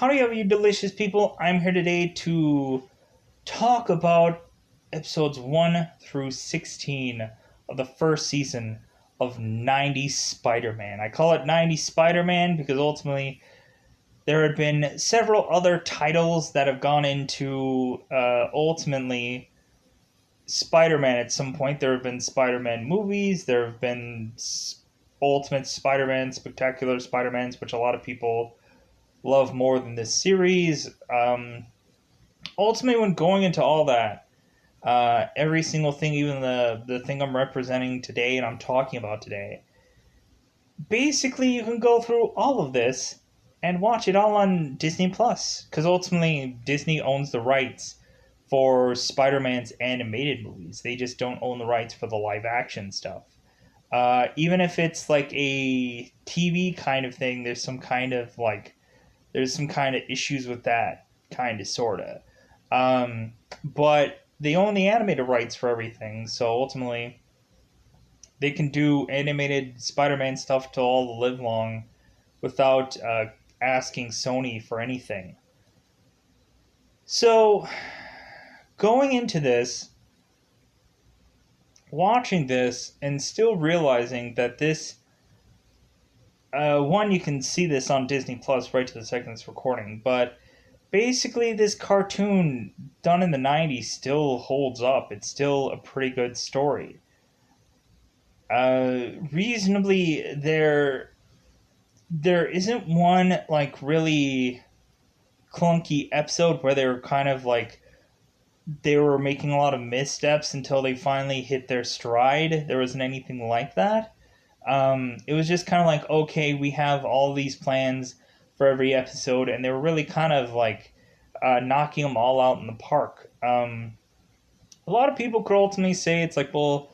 Howdy, you delicious people. I'm here today to talk about episodes 1 through 16 of the first season of 90s Spider-Man. I call it 90s Spider-Man because ultimately there had been several other titles that have gone into ultimately Spider-Man at some point. There have been Spider-Man movies, there have been Ultimate Spider-Man, Spectacular Spider-Mans, which a lot of people love more than this series. Ultimately, when going into all that, every single thing, even the thing I'm representing today and I'm talking about today, basically you can go through all of this and watch it all on Disney Plus, because ultimately Disney owns the rights for Spider-Man's animated movies. They just don't own the rights for the live action stuff. Even if it's like a TV kind of thing, there's some kind of issues with that, kind of, sort of. But they own the animated rights for everything, so ultimately they can do animated Spider-Man stuff till all the live long without asking Sony for anything. So, going into this, watching this, and still realizing that this one, you can see this on Disney Plus right to the second it's recording, but basically this cartoon done in the 90s still holds up. It's still a pretty good story. Reasonably, there isn't one like really clunky episode where they were kind of like they were making a lot of missteps until they finally hit their stride. There wasn't anything like that. It was just kind of like, okay, we have all these plans for every episode, and they were really kind of like knocking them all out in the park. A lot of people could ultimately say it's like, well,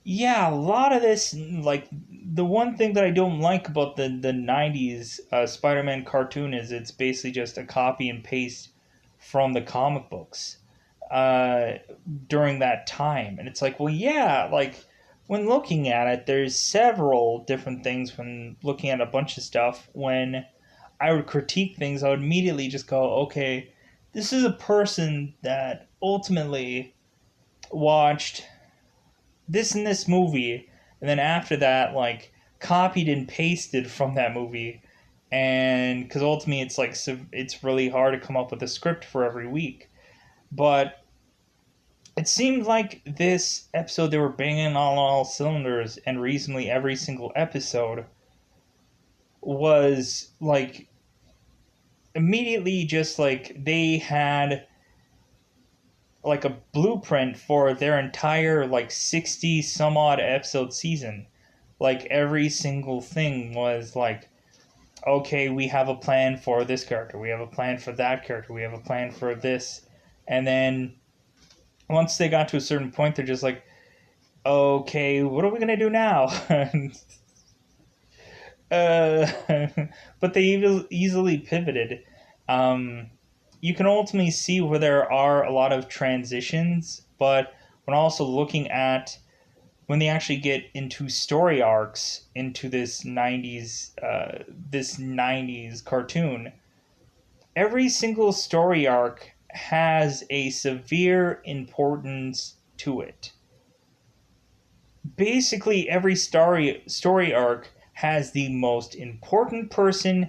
yeah, a lot of this, like, the one thing that I don't like about the 90s Spider-Man cartoon is it's basically just a copy and paste from the comic books uh, during that time. And it's like, well, yeah, like, when looking at it, there's several different things when looking at a bunch of stuff. When I would critique things, I would immediately just go, okay, this is a person that ultimately watched this and this movie, and then after that, like, copied and pasted from that movie. And because ultimately it's like, it's really hard to come up with a script for every week. But it seemed like this episode they were banging on all cylinders, and reasonably every single episode was like immediately just like they had like a blueprint for their entire like 60 some odd episode season. Like every single thing was like, okay, we have a plan for this character, we have a plan for that character, we have a plan for this. And then once they got to a certain point, they're just like, okay, what are we going to do now? But they easily pivoted. You can ultimately see where there are a lot of transitions, but when also looking at when they actually get into story arcs into this 90s cartoon, every single story arc has a severe importance to it. Basically, every story arc has the most important person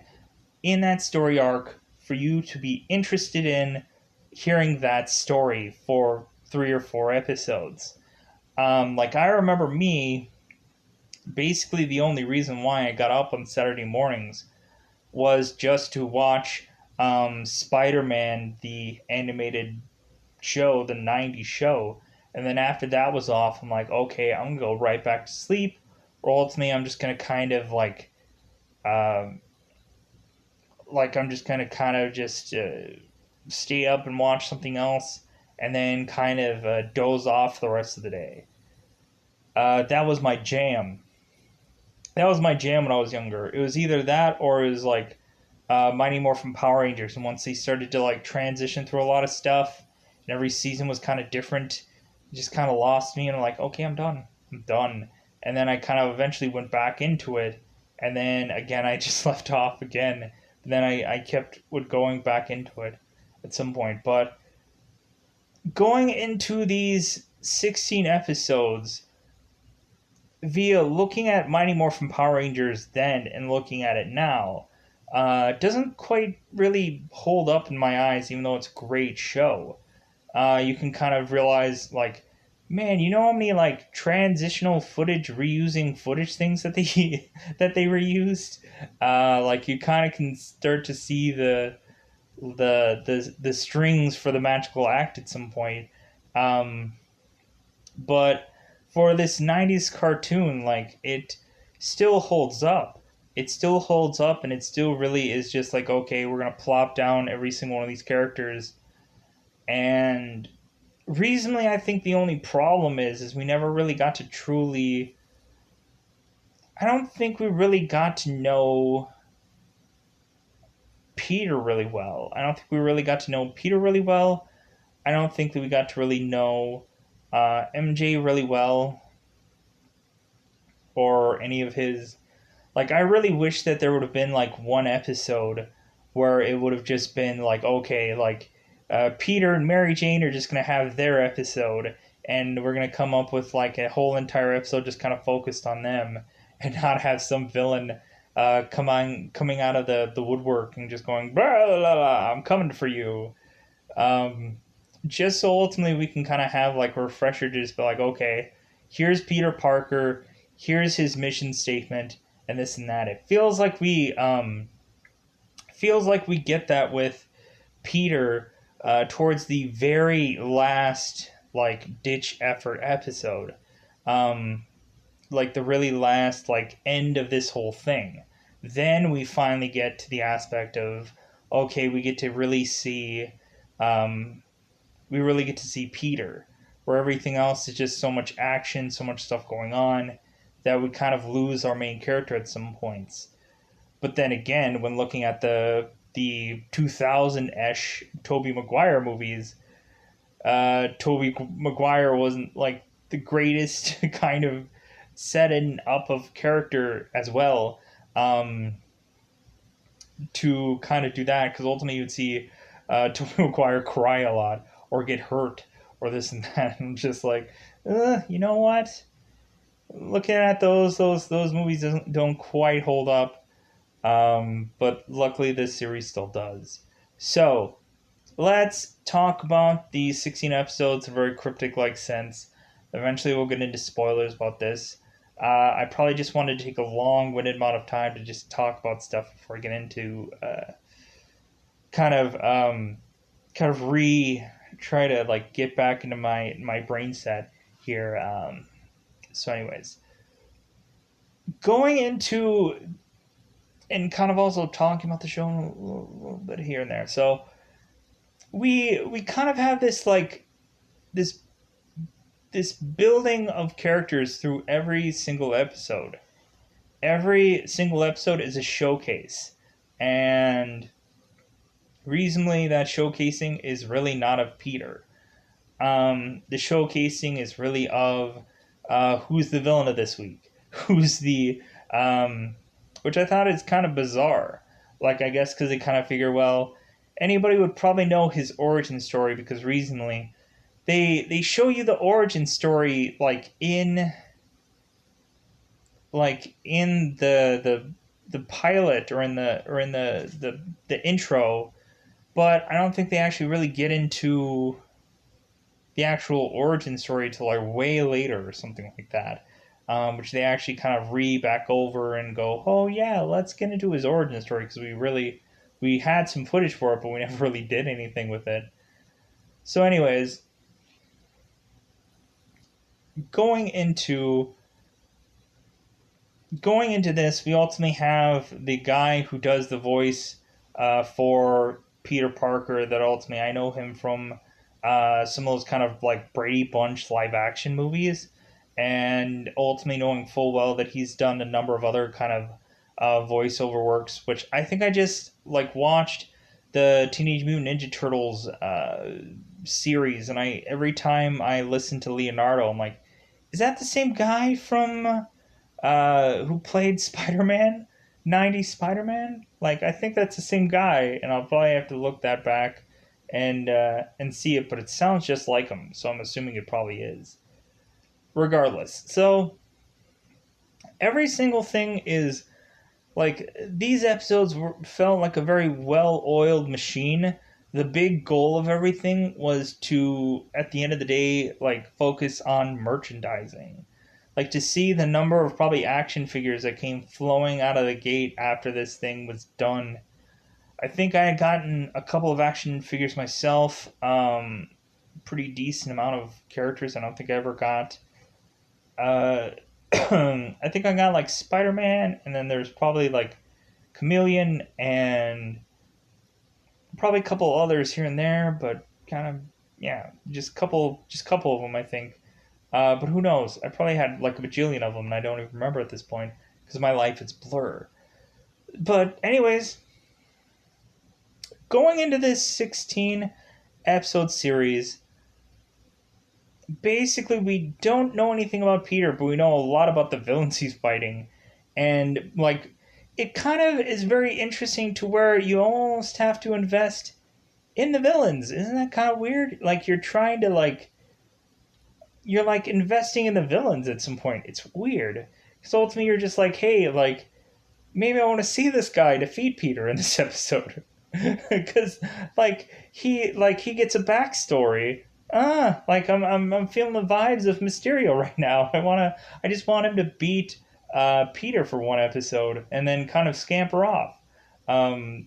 in that story arc for you to be interested in hearing that story for 3 or 4 episodes. Like, I remember me, basically the only reason why I got up on Saturday mornings was just to watch Spider-Man, the animated show, the 90s show. And then after that was off, I'm like, okay, I'm going to go right back to sleep. Or ultimately, I'm just going to kind of I'm just going to kind of just stay up and watch something else, and then kind of doze off the rest of the day. That was my jam. That was my jam when I was younger. It was either that or it was like Mighty Morphin Power Rangers. And once they started to like transition through a lot of stuff, and every season was kind of different, it just kind of lost me. And I'm like, okay, I'm done. I'm done. And then I kind of eventually went back into it. And then again, I just left off again Then I kept would going back into it at some point. But going into these 16 episodes via looking at Mighty Morphin Power Rangers then and looking at it now, doesn't quite really hold up in my eyes, even though it's a great show. You can kind of realize, like, man, you know how many like transitional footage, reusing footage things that they that they reused. Like you kind of can start to see the strings for the magical act at some point. Um, but for this 90s cartoon, like, it still holds up. It still holds up, and it still really is just like, okay, we're going to plop down every single one of these characters. And reasonably, I think the only problem is we never really got to truly. I don't think we really got to know Peter really well. I don't think we really got to know Peter really well. I don't think that we got to really know MJ really well, or any of his. Like, I really wish that there would have been like one episode where it would have just been like, okay, like Peter and Mary Jane are just gonna have their episode, and we're gonna come up with like a whole entire episode just kind of focused on them, and not have some villain coming out of the woodwork and just going blah, blah, blah, blah, I'm coming for you. Um, just so ultimately we can kind of have like a refresher, just be like, okay, here's Peter Parker, here's his mission statement, and this and that. It feels like we get that with Peter towards the very last like ditch effort episode, um, like the really last like end of this whole thing. Then we finally get to the aspect of, okay, um, we really get to see Peter, where everything else is just so much action, so much stuff going on, that we kind of lose our main character at some points. But then again, when looking at the 2000-ish Tobey Maguire movies, Tobey Maguire wasn't like the greatest kind of setting up of character as well, um, to kind of do that, because ultimately you'd see Tobey Maguire cry a lot or get hurt or this and that, and just like, you know what? Looking at those movies don't quite hold up. But luckily, this series still does. So, let's talk about the 16 episodes in a very cryptic like sense. Eventually, we'll get into spoilers about this. I probably just wanted to take a long winded amount of time to just talk about stuff before I get into kind of kind of try to like get back into my brain set here. So, anyways, going into and kind of also talking about the show a little bit here and there. So we kind of have this like this this building of characters through every single episode. Every single episode is a showcase, and reasonably that showcasing is really not of Peter. The showcasing is really of who's the villain of this week, who's the which I thought is kind of bizarre. Like, I guess because they kind of figure, well, anybody would probably know his origin story, because reasonably they show you the origin story like in the pilot, or in the intro, but I don't think they actually really get into the actual origin story till like way later or something like that. Which they actually kind of back over and go, oh yeah, let's get into his origin story, because we had some footage for it, but we never really did anything with it. So, anyways, going into this, we ultimately have the guy who does the voice for Peter Parker. That ultimately I know him from some of those kind of like Brady Bunch live action movies, and ultimately knowing full well that he's done a number of other kind of voiceover works, which I think I just like watched the Teenage Mutant Ninja Turtles series, and I every time I listen to Leonardo, I'm like, is that the same guy from who played Spider-Man, 90s Spider-Man? Like, I think that's the same guy, and I'll probably have to look that back and see it, but it sounds just like him, so I'm assuming it probably is. Regardless, so every single thing is like these episodes felt like a very well-oiled machine. The big goal of everything was to, at the end of the day, like focus on merchandising. Like to see the number of probably action figures that came flowing out of the gate after this thing was done. I think I had gotten a couple of action figures myself. Pretty decent amount of characters. I don't think I ever got. Uh, I think I got like Spider Man, and then there's probably like Chameleon and probably a couple others here and there, but kind of yeah, just couple of them I think. But who knows? I probably had like a bajillion of them, and I don't even remember at this point because my life is blur. But anyways, going into this 16 episode series, basically we don't know anything about Peter, but we know a lot about the villains he's fighting, and like it kind of is very interesting to where you almost have to invest in the villains. Isn't that kind of weird? Like you're trying to like you're like investing in the villains at some point. It's weird because ultimately you're just like, hey, like maybe I want to see this guy defeat Peter in this episode because like he gets a backstory. Like I'm feeling the vibes of Mysterio right now. I just want him to beat Peter for one episode and then kind of scamper off.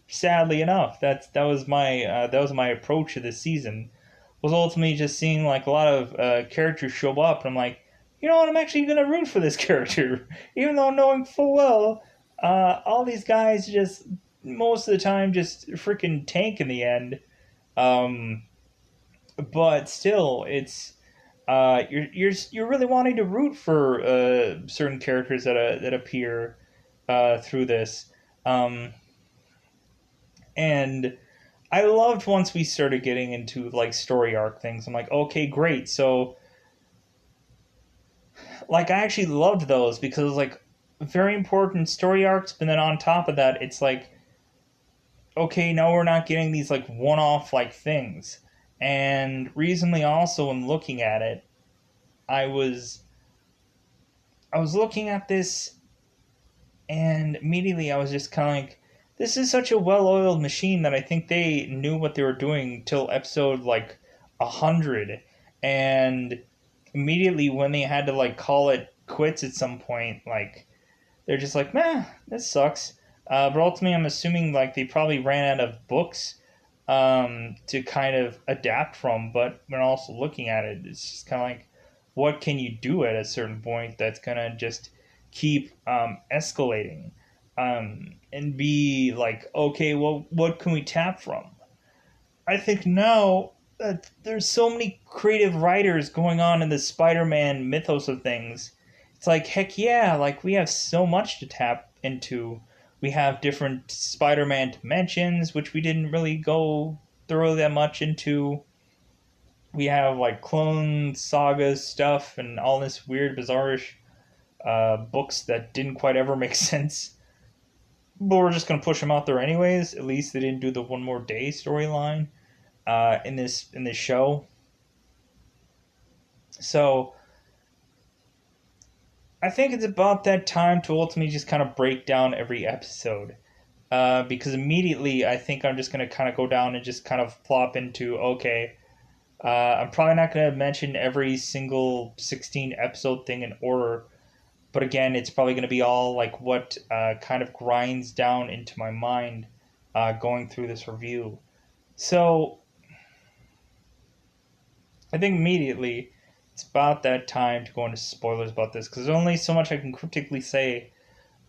Sadly enough, that was my approach to this season. Was ultimately just seeing like a lot of characters show up, and I'm like, you know what? I'm actually gonna root for this character, even though knowing full well all these guys just most of the time just freaking tank in the end. Um, but still, it's you're really wanting to root for certain characters that appear through this. Um, and I loved once we started getting into like story arc things. I'm like, okay, great. So like I actually loved those because it was like very important story arcs, but then on top of that, it's like, okay, now we're not getting these like one off like things. And recently also in looking at it, I was I was looking at this and immediately I was just kind of like, this is such a well-oiled machine that I think they knew what they were doing till episode like 100, and immediately when they had to like call it quits at some point, like they're just like, meh, this sucks. But ultimately, I'm assuming like they probably ran out of books to kind of adapt from. But when also looking at it, it's just kind of like, what can you do at a certain point that's gonna just keep escalating and be like, okay, well, what can we tap from? I think now that there's so many creative writers going on in the Spider-Man mythos of things, it's like heck yeah, like we have so much to tap into. We have different Spider-Man dimensions, which we didn't really go throw that much into. We have like clone saga stuff and all this weird, bizarrish books that didn't quite ever make sense. But we're just gonna push them out there anyways. At least they didn't do the one more day storyline in this show. So I think it's about that time to ultimately just kind of break down every episode. Because immediately I think I'm just gonna kind of go down and just kind of flop into okay. I'm probably not gonna mention every single 16 episode thing in order, but again, it's probably gonna be all like what kind of grinds down into my mind going through this review. So I think immediately it's about that time to go into spoilers about this because there's only so much I can cryptically say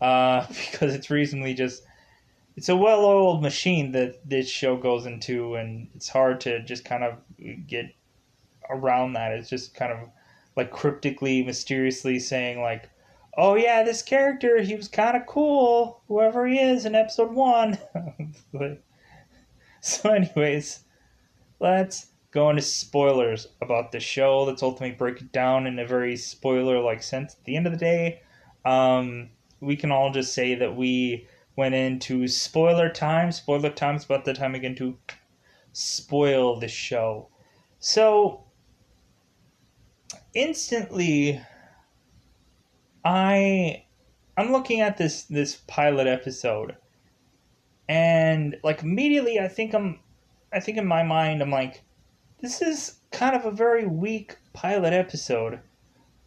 because it's reasonably just it's a well-oiled machine that this show goes into, and it's hard to just kind of get around that. It's just kind of like cryptically, mysteriously saying like, "Oh yeah, this character, he was kind of cool, whoever he is in episode one." So, anyways, let's go into spoilers about the show. Let's ultimately break it down in a very spoiler like sense. At the end of the day, we can all just say that we went into spoiler time. Spoiler time's about the time again to spoil the show. So instantly, I'm looking at this pilot episode, and like immediately I think in my mind I'm like, this is kind of a very weak pilot episode.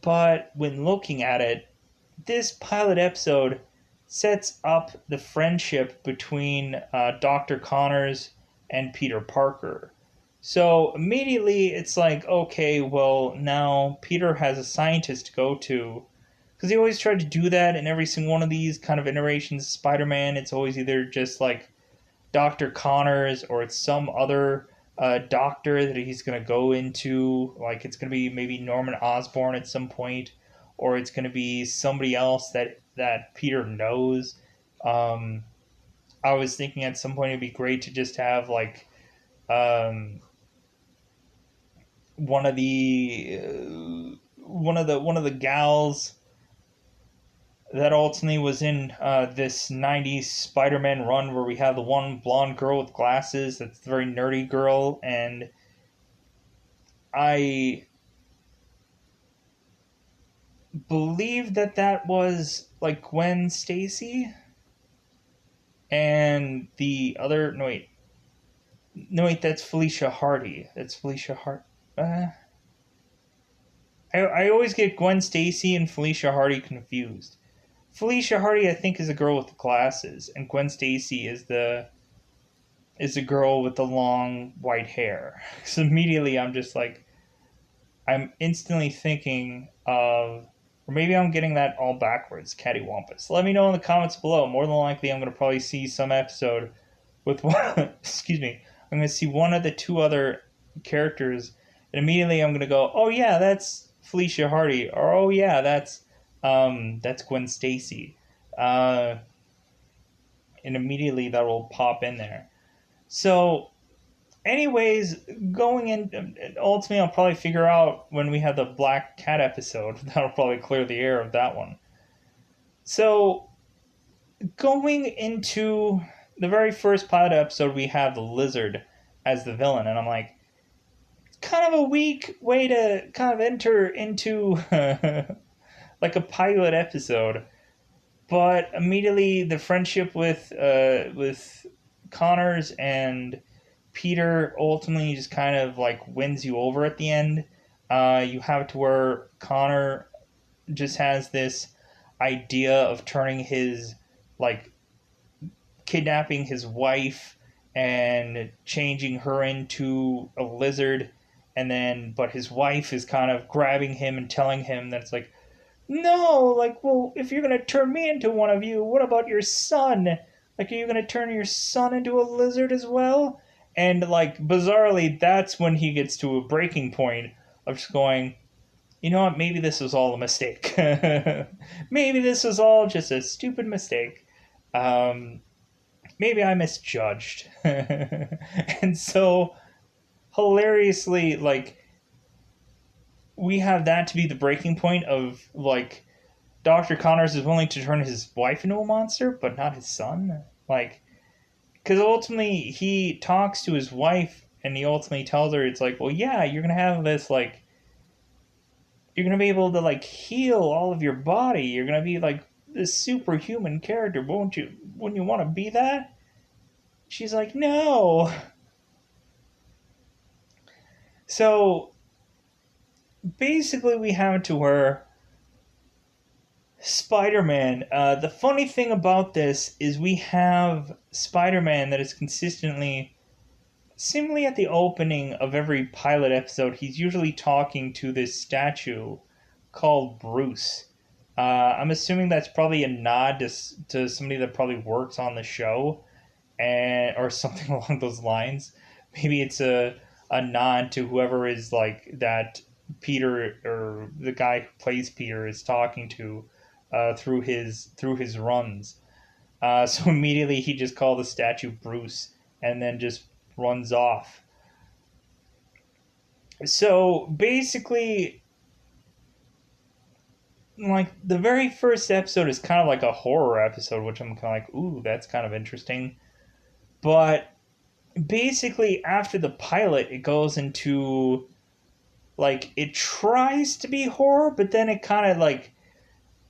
But when looking at it, this pilot episode sets up the friendship between Dr. Connors and Peter Parker. So immediately it's like, okay, well, now Peter has a scientist to go to. Because he always tried to do that in every single one of these kind of iterations of Spider Man. It's always either just like Dr. Connors or it's some other doctor that he's going to go into. Like it's going to be maybe Norman Osborn at some point, or it's going to be somebody else that Peter knows. Um, I was thinking at some point it'd be great to just have like um, one of the gals that ultimately was in this 90s Spider-Man run where we have the one blonde girl with glasses that's the very nerdy girl, and I believe that was like Gwen Stacy, and the other no wait that's Felicia Hardy. That's Felicia Hart. I always get Gwen Stacy and Felicia Hardy confused. Felicia Hardy, I think, is a girl with the glasses, and Gwen Stacy is the girl with the long white hair. So immediately I'm just like, I'm instantly thinking of, or maybe I'm getting that all backwards, cattywampus. Let me know in the comments below. More than likely, I'm going to probably see some episode with one, excuse me, I'm going to see one of the two other characters, and immediately I'm going to go, oh yeah, that's Felicia Hardy, or oh yeah, that's Gwen Stacy. And immediately that will pop in there. So, anyways, going in, ultimately, I'll probably figure out when we have the Black Cat episode. That'll probably clear the air of that one. So, going into the very first pilot episode, we have the Lizard as the villain, and I'm like, it's kind of a weak way to kind of enter into like a pilot episode. But immediately, the friendship with Connors and Peter ultimately just kind of like wins you over at the end. You have it to where Connor just has this idea of turning his, like, kidnapping his wife and changing her into a lizard. And then, but his wife is kind of grabbing him and telling him that it's like, no, like, well, if you're going to turn me into one of you, what about your son? Like, are you going to turn your son into a lizard as well? And, like, bizarrely, that's when he gets to a breaking point of just going, you know what, maybe this was all a mistake. Maybe this was all just a stupid mistake. Maybe I misjudged. And so, hilariously, like, we have that to be the breaking point of, like, Dr. Connors is willing to turn his wife into a monster, but not his son. Like, because ultimately he talks to his wife and he ultimately tells her, it's like, well, yeah, you're going to have this, like, you're going to be able to, like, heal all of your body. You're going to be, like, this superhuman character. Wouldn't you want to be that? She's like, no. So, basically, we have it to where Spider-Man. The funny thing about this is we have Spider-Man that is consistently, seemingly at the opening of every pilot episode, he's usually talking to this statue called Bruce. I'm assuming that's probably a nod to somebody that probably works on the show, and or something along those lines. Maybe it's a nod to whoever is like that Peter or the guy who plays Peter is talking to through his runs. So immediately he just called the statue Bruce and then just runs off. So basically, like the very first episode is kind of like a horror episode, which I'm kind of like, ooh, that's kind of interesting. But basically, after the pilot, it goes into like it tries to be horror, but then it kind of like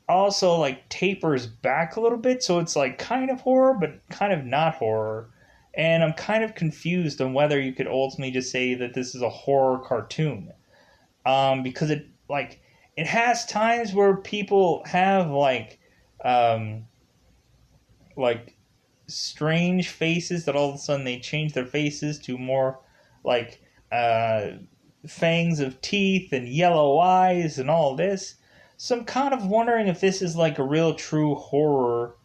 also like tapers back a little bit, so it's like kind of horror, but kind of not horror. And I'm kind of confused on whether you could ultimately just say that this is a horror cartoon, because it like it has times where people have um, like strange faces that all of a sudden they change their faces to more like uh, fangs of teeth and yellow eyes and all this. So I'm kind of wondering if this is like a real true horror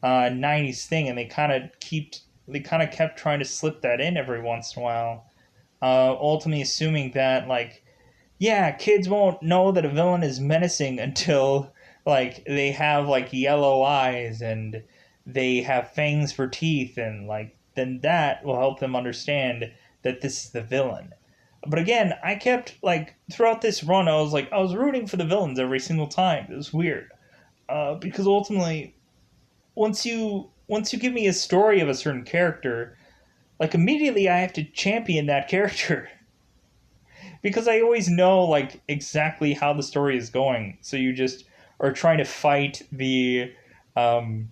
90s thing, and they kind of kept trying to slip that in every once in a while. Ultimately assuming that like yeah, kids won't know that a villain is menacing until like they have like yellow eyes and they have fangs for teeth, and like then that will help them understand that this is the villain. But again, I kept like throughout this run, I was rooting for the villains every single time. It was weird, because ultimately, once you give me a story of a certain character, like immediately I have to champion that character because I always know like exactly how the story is going. So you just are trying to fight um,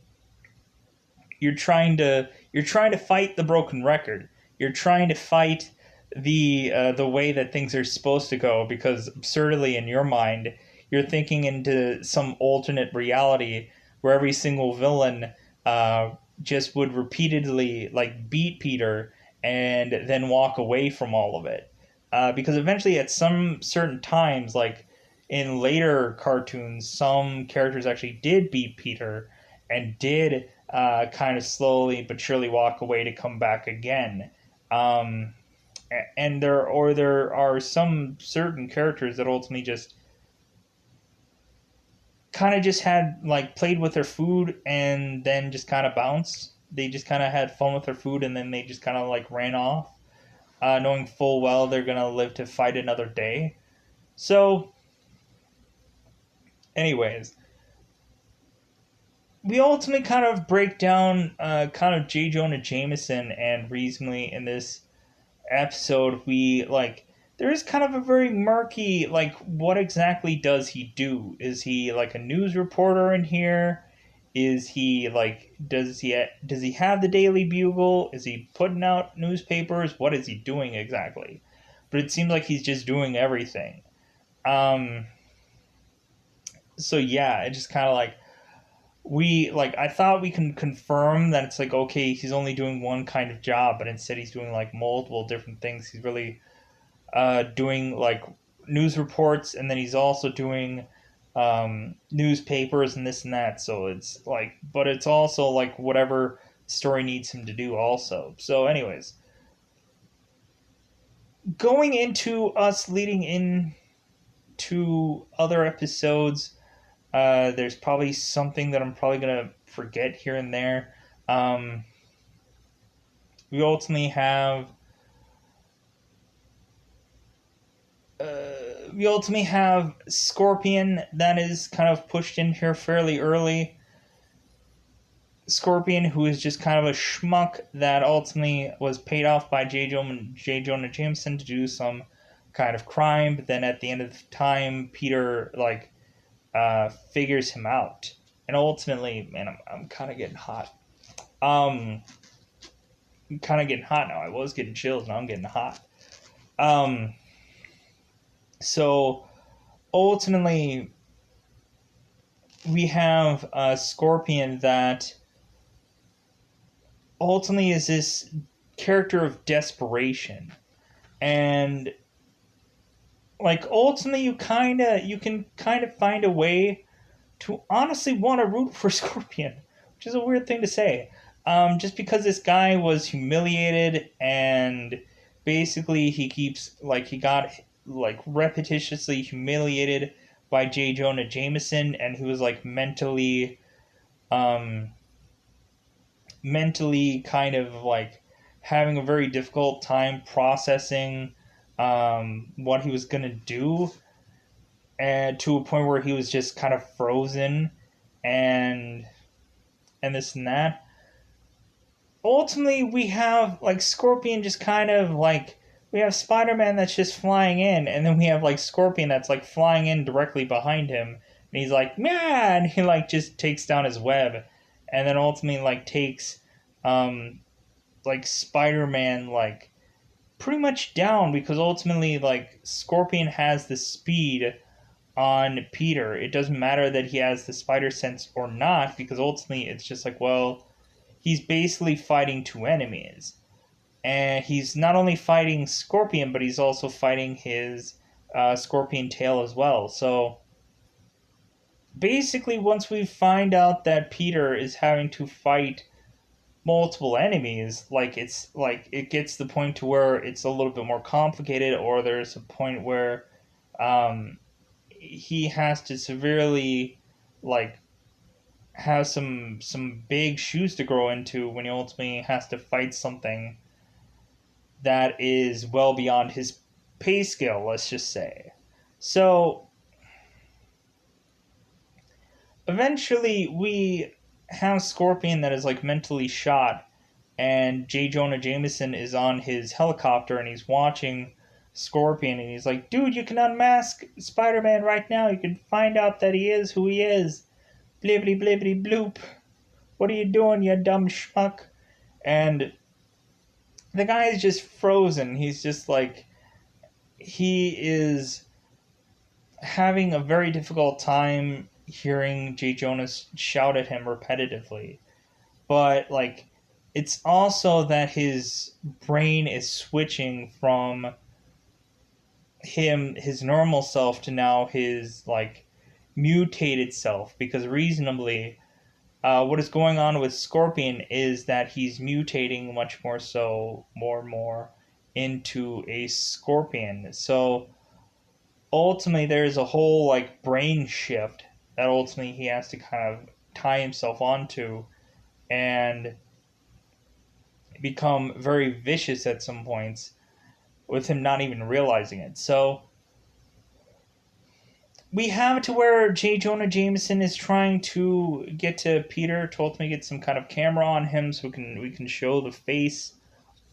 you're trying to fight the broken record. You're trying to fight the way that things are supposed to go, because absurdly in your mind you're thinking into some alternate reality where every single villain just would repeatedly like beat Peter and then walk away from all of it. Because eventually, at some certain times, like in later cartoons, some characters actually did beat Peter and did kind of slowly but surely walk away to come back again. Um, and there are some certain characters that ultimately just kind of just had like played with their food and then just kind of bounced. They just kind of had fun with their food and then they just kind of like ran off, knowing full well they're gonna live to fight another day. So, anyways, we ultimately kind of break down kind of J. Jonah Jameson, and reasonably in this episode, we like there is kind of a very murky like what exactly does he do? Is he like a news reporter in here? Is he like does he have the Daily Bugle? Is he putting out newspapers? What is he doing exactly? But it seems like he's just doing everything. Um, so yeah, it just kind of like we like I thought we can confirm that it's like okay, he's only doing one kind of job, but instead he's doing like multiple different things. He's really doing like news reports, and then he's also doing newspapers and this and that. So it's like, but it's also like whatever story needs him to do also. So, anyways, going into us leading in to other episodes, there's probably something that I'm probably gonna forget here and there. Um, we ultimately have we ultimately have Scorpion that is kind of pushed in here fairly early. Scorpion, who is just kind of a schmuck that ultimately was paid off by J. Jonah Jameson to do some kind of crime, but then at the end of the time, Peter like figures him out, and ultimately, man, I'm kind of getting hot. Um, I'm kind of getting hot now. I was getting chills, now I'm getting hot. Um, so ultimately, we have a Scorpion that ultimately is this character of desperation, and like ultimately you can kind of find a way to honestly want to root for Scorpion, which is a weird thing to say. Just because this guy was humiliated and basically he got like repetitiously humiliated by J. Jonah Jameson, and he was like um mentally kind of like having a very difficult time processing what he was gonna do. and to a point where he was just kind of frozen, and this and that. Ultimately, we have like Scorpion just kind of like, we have Spider-Man that's just flying in, and then we have like Scorpion that's like flying in directly behind him, and he's like, man, he like just takes down his web, and then ultimately like takes like Spider-Man like pretty much down, because ultimately like Scorpion has the speed on Peter. It doesn't matter that he has the spider sense or not, because ultimately it's just like, well, he's basically fighting two enemies. And he's not only fighting Scorpion, but he's also fighting his Scorpion tail as well. So basically, once we find out that Peter is having to fight multiple enemies, like it's like it gets to the point to where it's a little bit more complicated, or there's a point where he has to severely like have some big shoes to grow into when he ultimately has to fight something that is well beyond his pay scale, let's just say. So eventually we have Scorpion that is like mentally shot, and J. Jonah Jameson is on his helicopter and he's watching Scorpion, and he's like, dude, you can unmask Spider-Man right now. You can find out that he is who he is. Blibbity blibbity bloop. What are you doing, you dumb schmuck? And the guy is just frozen. He's just like, he is having a very difficult time hearing J. Jonas shout at him repetitively. But like, it's also that his brain is switching from his normal self to now his like mutated self, because reasonably what is going on with Scorpion is that he's mutating much more so, more and more, into a Scorpion. So ultimately there's a whole like brain shift that ultimately he has to kind of tie himself onto, and become very vicious at some points with him not even realizing it. So we have it to where J. Jonah Jameson is trying to get to Peter to ultimately get some kind of camera on him so we can show the face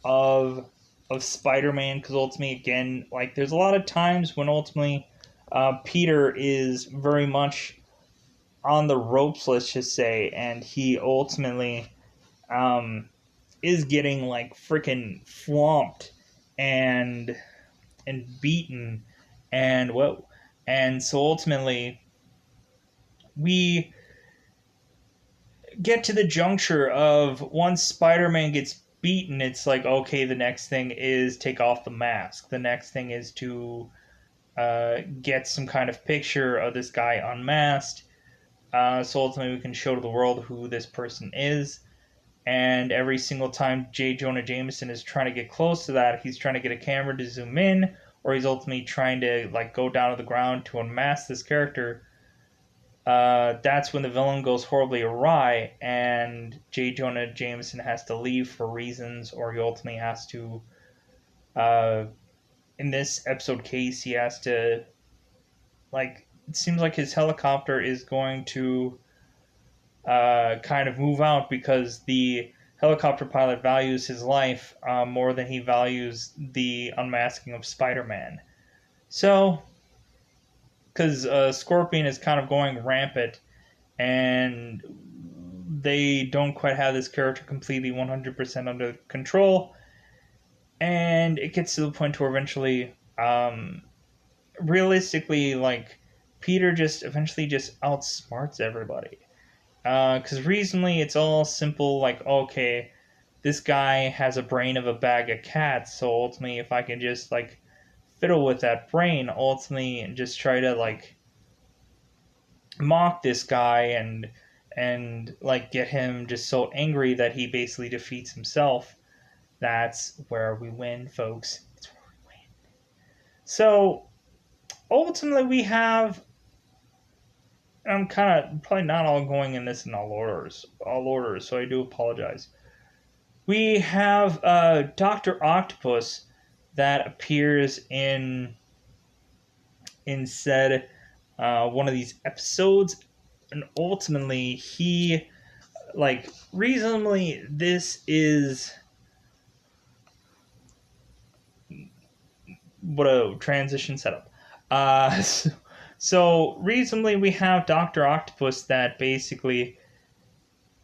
of Spider-Man, because ultimately, again, like there's a lot of times when ultimately Peter is very much on the ropes, let's just say, and he ultimately is getting like freaking flomped and beaten, and what, and so ultimately we get to the juncture of once Spider-Man gets beaten, it's like, okay, the next thing is take off the mask. The next thing is to get some kind of picture of this guy unmasked. So ultimately we can show to the world who this person is. And every single time J. Jonah Jameson is trying to get close to that, he's trying to get a camera to zoom in, or he's ultimately trying to like go down to the ground to unmask this character. That's when the villain goes horribly awry, and J. Jonah Jameson has to leave for reasons, or he ultimately has to, in this episode case, he has to, like, it seems like his helicopter is going to kind of move out, because the helicopter pilot values his life more than he values the unmasking of Spider-Man. So, because Scorpion is kind of going rampant, and they don't quite have this character completely 100% under control, and it gets to the point where eventually, realistically, like, Peter just eventually just outsmarts everybody. Because recently it's all simple, like, okay, this guy has a brain of a bag of cats, so ultimately if I can just, like, fiddle with that brain, ultimately, and just try to, like, mock this guy and like get him just so angry that he basically defeats himself, that's where we win, folks. It's where we win. So ultimately we have, I'm kind of probably not all going in this in all orders, so I do apologize. We have Dr. Octopus that appears in said one of these episodes, and ultimately he, like, reasonably, this is what a transition setup. So reasonably, we have Dr. Octopus that basically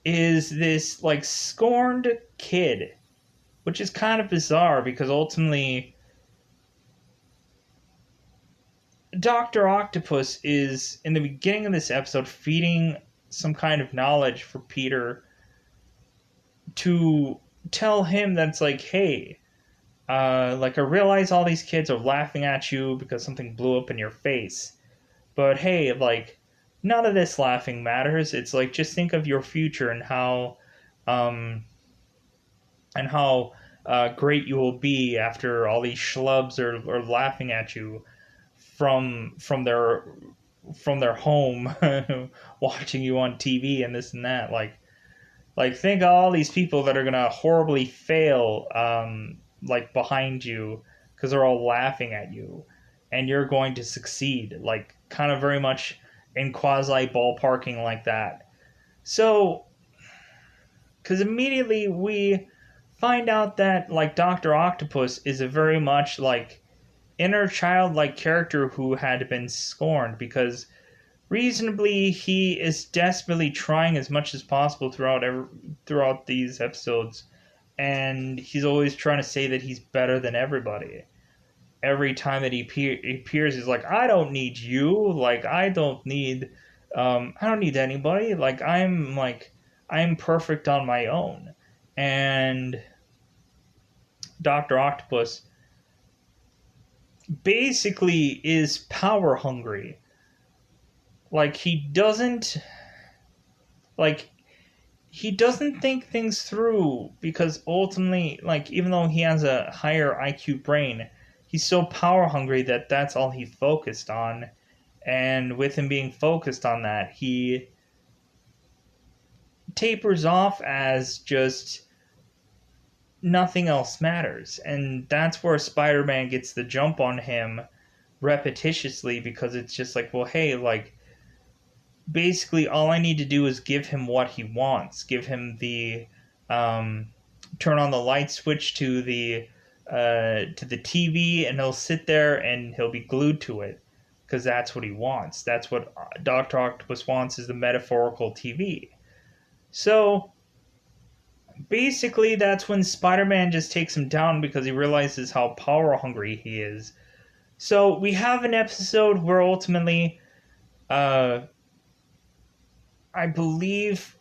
is this like scorned kid, which is kind of bizarre because ultimately Dr. Octopus is in the beginning of this episode feeding some kind of knowledge for Peter to tell him that's like, hey, like I realize all these kids are laughing at you because something blew up in your face. But hey, like, none of this laughing matters. It's like just think of your future um, and how great you will be after all these schlubs are laughing at you from their home, watching you on TV and this and that. Like think of all these people that are gonna horribly fail, like behind you, because they're all laughing at you, and you're going to succeed. Like kind of very much in quasi ballparking like that. So, because immediately we find out that like Doctor Octopus is a very much like inner child like character who had been scorned because reasonably he is desperately trying as much as possible throughout these episodes, and he's always trying to say that he's better than everybody. Every time that he appears, he's like, I don't need you, like I don't need anybody, I'm perfect on my own. And Dr. Octopus basically is power hungry. Like like he doesn't think things through because ultimately, like, even though he has a higher IQ brain, he's so power hungry that that's all he focused on. And with him being focused on that, he tapers off as just nothing else matters. And that's where Spider-Man gets the jump on him repetitiously because it's just like, well, hey, like, basically all I need to do is give him what he wants. Give him the turn on the light switch to the TV, and he'll sit there and he'll be glued to it because that's what he wants. That's what Doctor Octopus wants, is the metaphorical TV. So basically, that's when Spider-Man just takes him down because he realizes how power hungry he is. So we have an episode where ultimately, I believe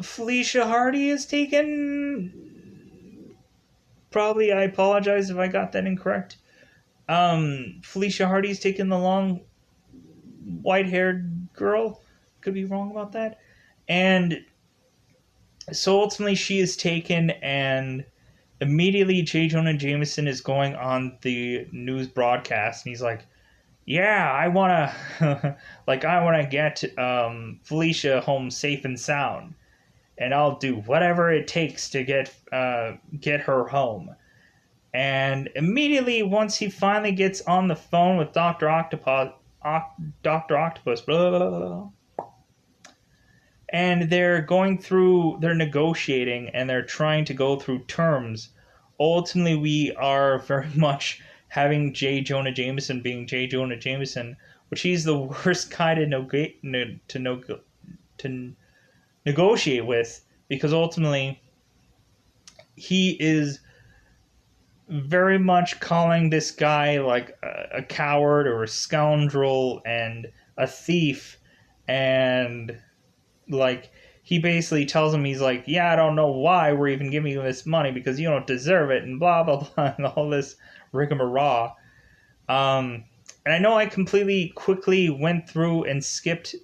Felicia Hardy is taken. Probably, I apologize if I got that incorrect. Felicia Hardy's taken the long, white-haired girl. Could be wrong about that. And so ultimately, she is taken, and immediately J. Jonah Jameson is going on the news broadcast, and he's like, yeah, I want to I want to get Felicia home safe and sound, and I'll do whatever it takes to get her home. And immediately, once he finally gets on the phone with Doctor Octopus, blah, blah, blah, blah, and they're negotiating, and they're trying to go through terms. Ultimately, we are very much having J. Jonah Jameson being J. Jonah Jameson, which he's the worst guy to negotiate with, because ultimately he is very much calling this guy like a coward or a scoundrel and a thief, and like he basically tells him, he's like, yeah, I don't know why we're even giving you this money because you don't deserve it, and blah blah blah, and all this rigmarole. And I know I completely quickly went through and skipped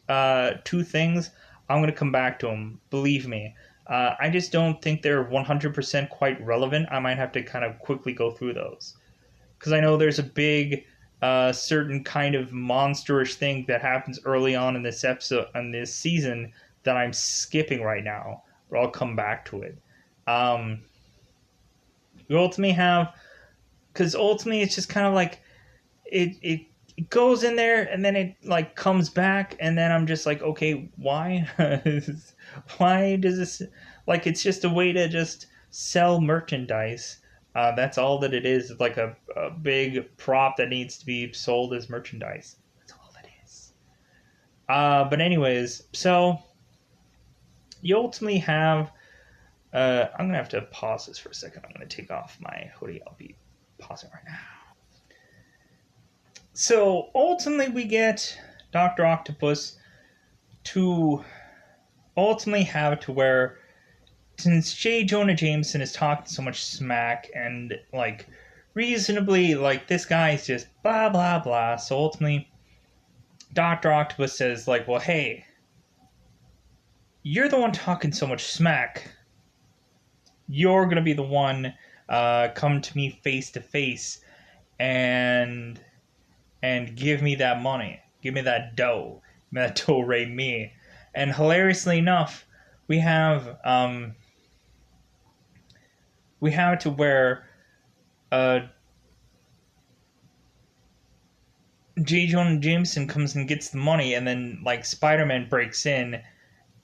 two things. I'm going to come back to them, believe me. I just don't think they're 100% quite relevant. I might have to kind of quickly go through those, because I know there's a big certain kind of monsterish thing that happens early on in this episode, in this season, that I'm skipping right now, but I'll come back to it. We ultimately have, because ultimately it's just kind of like it it goes in there and then it like comes back, and then I'm just like, okay, why? Why does this, like, it's just a way to just sell merchandise. That's all that it is. It's like a big prop that needs to be sold as merchandise. That's all it is. But anyways, so you ultimately have. I'm gonna have to pause this for a second. I'm gonna take off my hoodie. I'll be pausing right now. So ultimately, we get Dr. Octopus to ultimately have to where, since J. Jonah Jameson is talking so much smack and like reasonably, like, this guy's just blah blah blah. So ultimately, Dr. Octopus says, like, well, hey, you're the one talking so much smack. You're gonna be the one come to me face to face and give me that money. Give me that dough. Give me that dough, Ray me. And hilariously enough, we have to where J. Jonah Jameson comes and gets the money, and then like Spider-Man breaks in,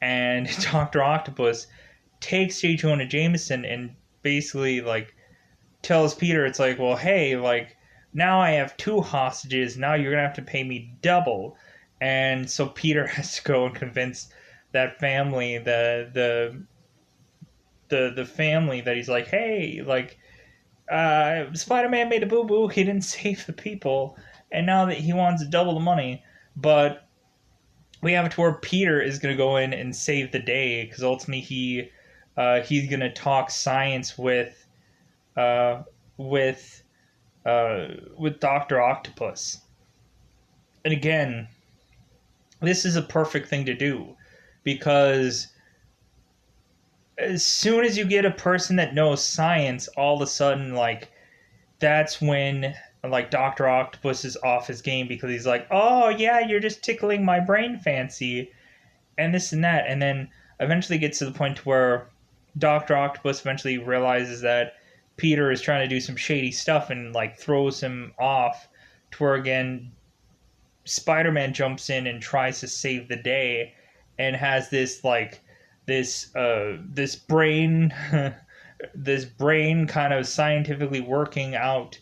and Dr. Octopus takes J. Jonah Jameson and basically like tells Peter, it's like, well, hey, like, now I have 2 hostages. Now you're gonna have to pay me double. And so Peter has to go and convince that family, the family, that he's like, hey, like, Spider-Man made a boo-boo. He didn't save the people, and now that he wants double the money. But we have it to where Peter is gonna go in and save the day, because ultimately he's gonna talk science with uh, with Doctor Octopus. And again, this is a perfect thing to do, because as soon as you get a person that knows science, all of a sudden, like, that's when like Doctor Octopus is off his game, because he's like, oh yeah, you're just tickling my brain fancy, and this and that, and then eventually gets to the point where Doctor Octopus eventually realizes that Peter is trying to do some shady stuff and like throws him off, to where again Spider-Man jumps in and tries to save the day, and has this like this brain this brain kind of scientifically working out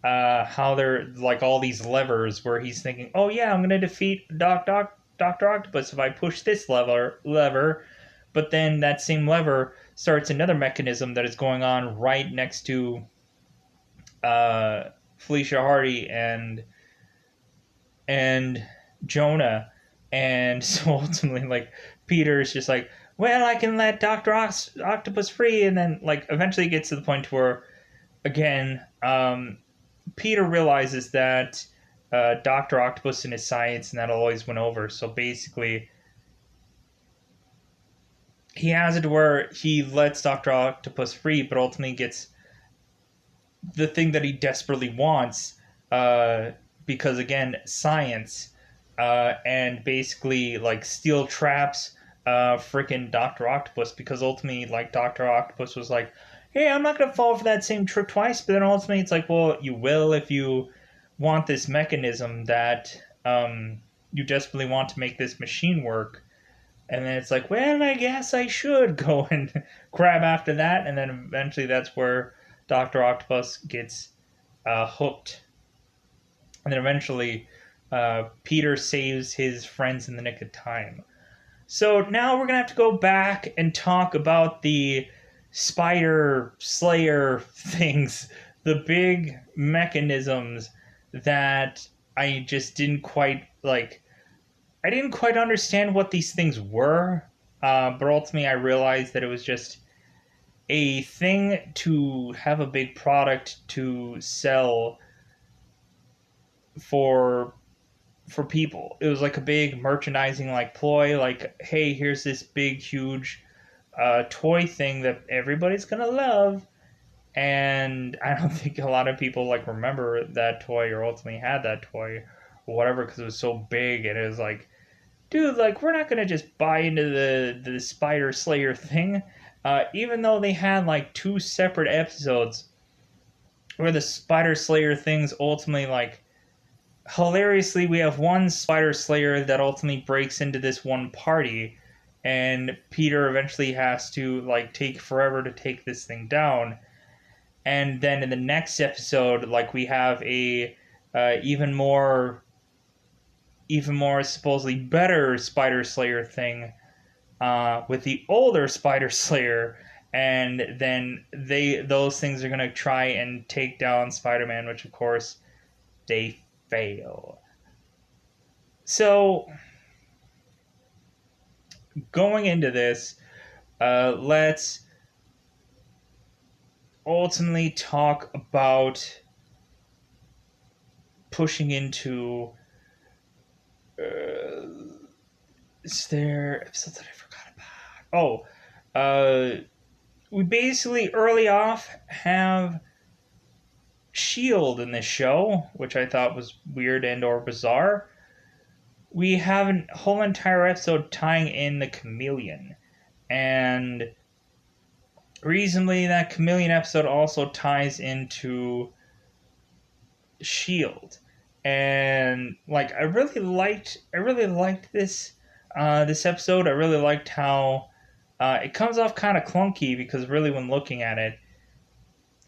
how they're like all these levers, where he's thinking, oh yeah, I'm gonna defeat Dr. Octopus if I push this lever, but then that same lever starts another mechanism that is going on right next to Felicia Hardy and Jonah, and so ultimately, like, Peter's just like, well, I can let Octopus free, and then like eventually it gets to the point where again, Peter realizes that Doctor Octopus and his science and that always went over. So basically, he has it where he lets Doctor Octopus free, but ultimately gets the thing that he desperately wants, because again, science, and basically like steel traps freaking Dr. Octopus, because ultimately, like, Dr. Octopus was like, hey, I'm not going to fall for that same trick twice, but then ultimately it's like, well, you will if you want this mechanism that you desperately want to make this machine work. And then it's like, well, I guess I should go and grab after that, and then eventually that's where Dr. Octopus gets hooked. And then eventually Peter saves his friends in the nick of time. So now we're going to have to go back and talk about the Spider Slayer things, the big mechanisms that I just didn't quite like. I didn't quite understand what these things were, but ultimately I realized that it was just a thing to have a big product to sell for people. It was like a big merchandising like ploy, like, hey, here's this big huge toy thing that everybody's gonna love. And I don't think a lot of people like remember that toy or ultimately had that toy or whatever, because it was so big, and it was like, dude, like, we're not gonna just buy into the Spider Slayer thing, even though they had like 2 separate episodes where the Spider Slayer things ultimately like hilariously, we have one Spider Slayer that ultimately breaks into this one party, and Peter eventually has to like take forever to take this thing down. And then in the next episode, like we have a even more supposedly better Spider Slayer thing with the older Spider Slayer, and then those things are gonna try and take down Spider Man, which of course they fail. So going into this, let's ultimately talk about pushing into. Is there episodes that I forgot about? We basically early off have Shield in this show, which I thought was weird and or bizarre. We have a whole entire episode tying in the Chameleon, and reasonably that Chameleon episode also ties into Shield. And like I really liked this episode. I really liked how it comes off kind of clunky because really when looking at it,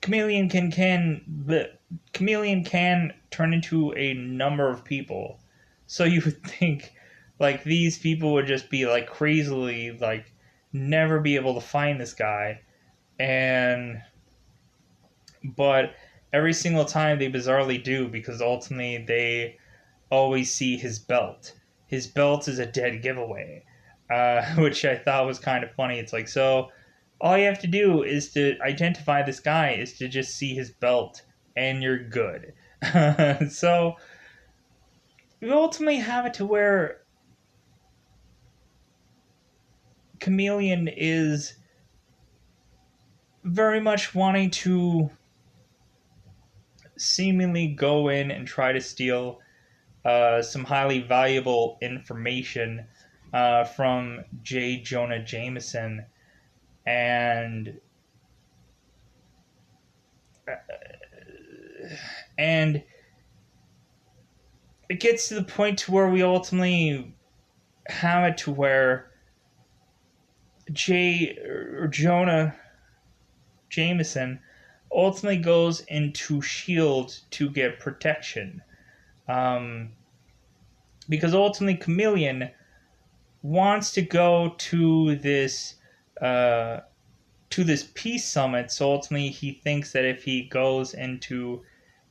the chameleon can turn into a number of people. So you would think like these people would just be like crazily like never be able to find this guy, and but every single time they bizarrely do because ultimately they always see his belt. His belt is a dead giveaway, which I thought was kind of funny. It's like, so all you have to do is to identify this guy, is to just see his belt, and you're good. So we ultimately have it to where Chameleon is very much wanting to seemingly go in and try to steal some highly valuable information from J. Jonah Jameson, and and it gets to the point to where we ultimately have it to where Jonah Jameson ultimately goes into Shield to get protection, um, because ultimately Chameleon wants to go uh, to this peace summit. So ultimately, he thinks that if he goes into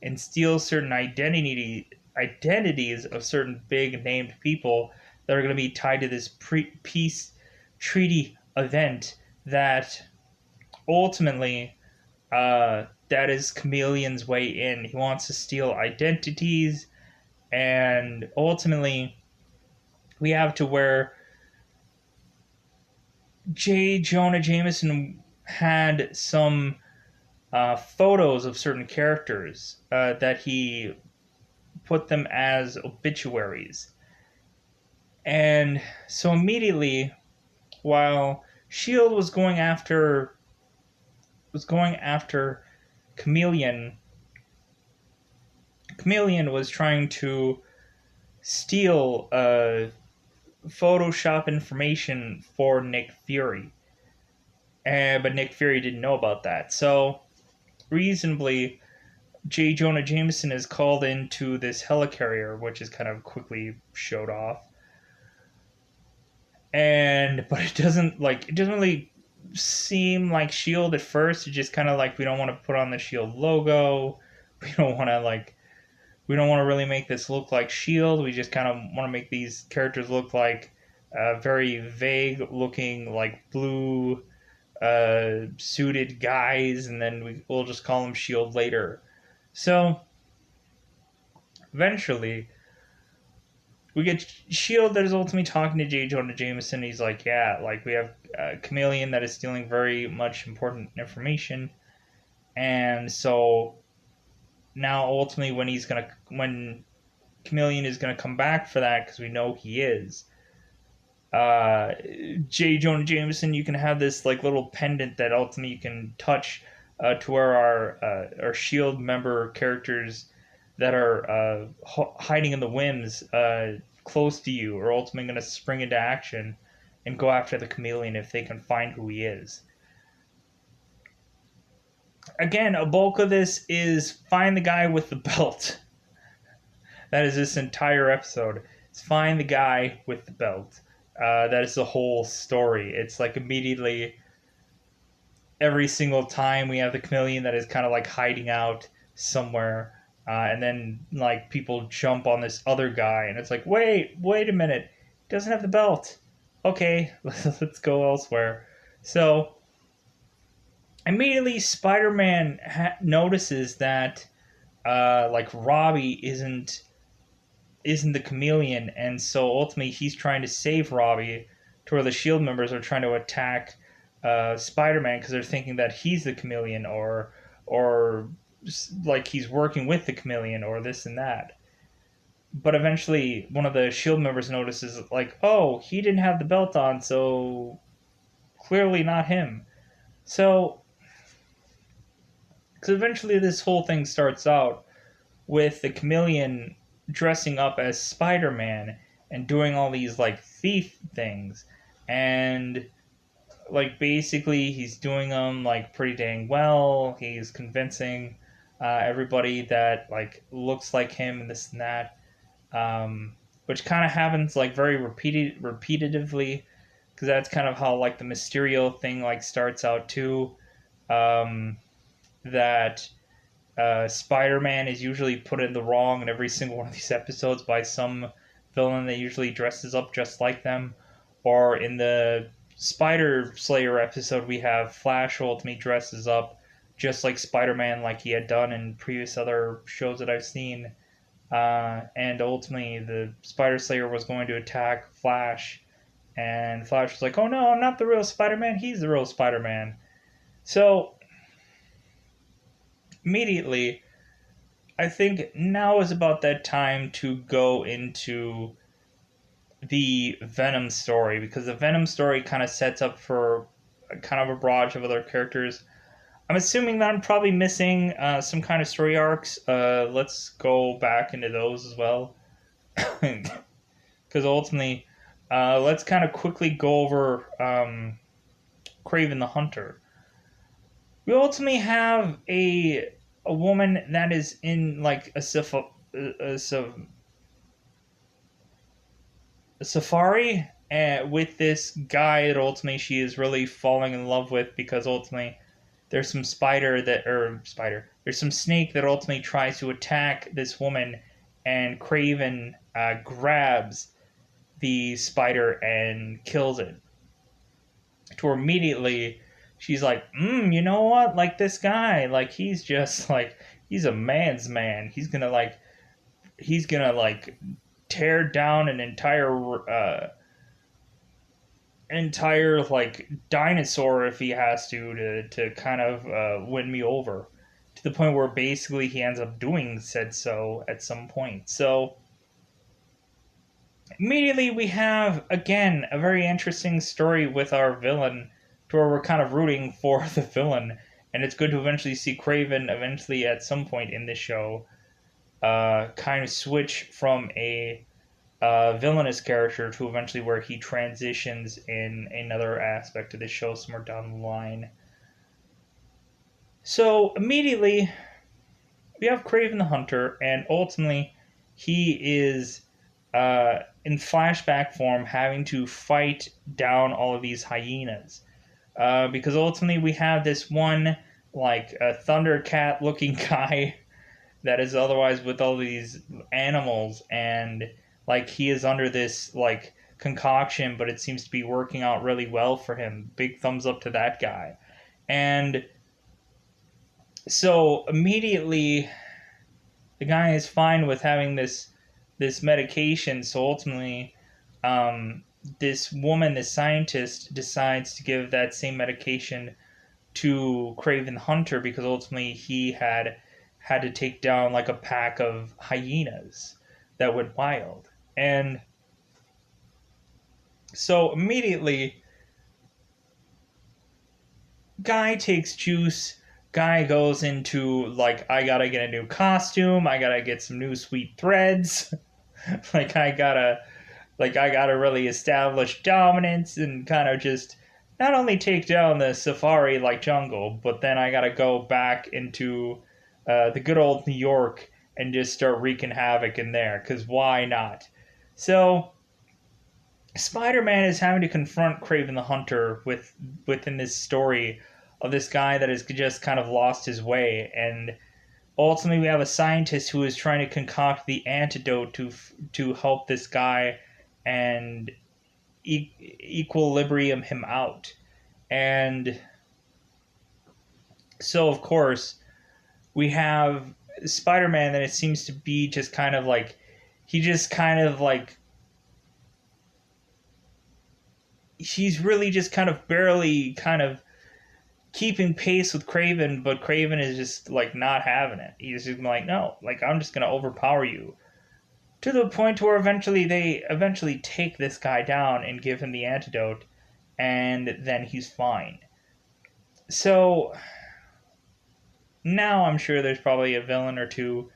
and steals certain identities of certain big named people that are going to be tied to this peace treaty event, that ultimately that is Chameleon's way in. He wants to steal identities, and ultimately we have to where J. Jonah Jameson had some photos of certain characters that he put them as obituaries. And so immediately, while Shield was going after Chameleon, Chameleon was trying to steal Photoshop information for Nick Fury, but Nick Fury didn't know about that. So reasonably, J. Jonah Jameson is called into this helicarrier, which is kind of quickly showed off. And but it doesn't really seem like Shield at first. It's just kind of like we don't want to put on the Shield logo. We don't want to really make this look like Shield. We just kind of want to make these characters look like very vague looking like blue suited guys, and then we'll just call them Shield later. So eventually, we get Shield that is ultimately talking to J. Jonah Jameson. He's like, yeah, like we have Chameleon that is stealing very much important information, and so now ultimately when Chameleon is gonna come back for that, because we know he is. J. Jonah Jameson, you can have this like little pendant that ultimately you can touch to where our Shield member characters that are hiding in the whims close to you are ultimately going to spring into action and go after the chameleon if they can find who he is. Again, a bulk of this is find the guy with the belt. That is this entire episode. It's find the guy with the belt. That is the whole story. It's like immediately every single time we have the chameleon that is kind of like hiding out somewhere, and then like people jump on this other guy, and it's like, wait a minute, he doesn't have the belt. Okay, let's go elsewhere. So immediately, Spider-Man notices that like Robbie isn't the chameleon, and so ultimately he's trying to save Robbie, to where the Shield members are trying to attack Spider-Man because they're thinking that he's the chameleon, or like he's working with the chameleon, or this and that. But eventually, one of the Shield members notices, like, oh, he didn't have the belt on, so clearly not him. So, because eventually this whole thing starts out with the chameleon dressing up as Spider-Man and doing all these like thief things, and like basically he's doing them like pretty dang well. He's convincing everybody that like looks like him and this and that, which kind of happens like very repetitively, because that's kind of how like the Mysterio thing like starts out too. That Spider-Man is usually put in the wrong in every single one of these episodes by some villain that usually dresses up just like them. Or in the Spider Slayer episode, we have Flash ultimately dresses up just like Spider-Man, like he had done in previous other shows that I've seen. And ultimately, the Spider Slayer was going to attack Flash, and Flash was like, "Oh no, I'm not the real Spider-Man. He's the real Spider-Man." So immediately, I think now is about that time to go into the Venom story, because the Venom story kind of sets up for kind of a barrage of other characters. I'm assuming that I'm probably missing some kind of story arcs. Let's go back into those as well. Because ultimately, let's kind of quickly go over Kraven the Hunter. We ultimately have a woman that is in like a safari with this guy that ultimately she is really falling in love with, because ultimately there's some there's some snake that ultimately tries to attack this woman, and Kraven grabs the spider and kills it. To her immediately, she's like, you know what? Like this guy, like he's just like he's a man's man. He's gonna like tear down an entire like dinosaur if he has to kind of win me over, to the point where basically he ends up doing said so at some point. So immediately we have again a very interesting story with our villain, to where we're kind of rooting for the villain, and it's good to eventually see Kraven eventually at some point in this show kind of switch from a villainous character to eventually where he transitions in another aspect of the show somewhere down the line. So immediately we have Kraven the Hunter, and ultimately he is in flashback form having to fight down all of these hyenas. Because ultimately we have this one like a Thundercat looking guy that is otherwise with all these animals, and like he is under this like concoction, but it seems to be working out really well for him. Big thumbs up to that guy. And so immediately the guy is fine with having this medication, so ultimately this woman, this scientist, decides to give that same medication to Kraven Hunter, because ultimately he had to take down like a pack of hyenas that went wild. And so immediately Guy takes juice, guy goes into like, I gotta get a new costume, I gotta get some new sweet threads, like I gotta really establish dominance and kind of just not only take down the safari like jungle, but then I gotta go back into the good old New York and just start wreaking havoc in there, because why not? So Spider-Man is having to confront Kraven the Hunter within this story of this guy that has just kind of lost his way, and ultimately we have a scientist who is trying to concoct the antidote to help this guy and equilibrium him out. And so of course we have Spider-Man that it seems to be just kind of like he just kind of like he's really just kind of barely kind of keeping pace with Kraven, but Kraven is just like not having it. He's just like, no, like I'm just gonna overpower you. To the point where they eventually take this guy down and give him the antidote, and then he's fine. So now I'm sure there's probably a villain or two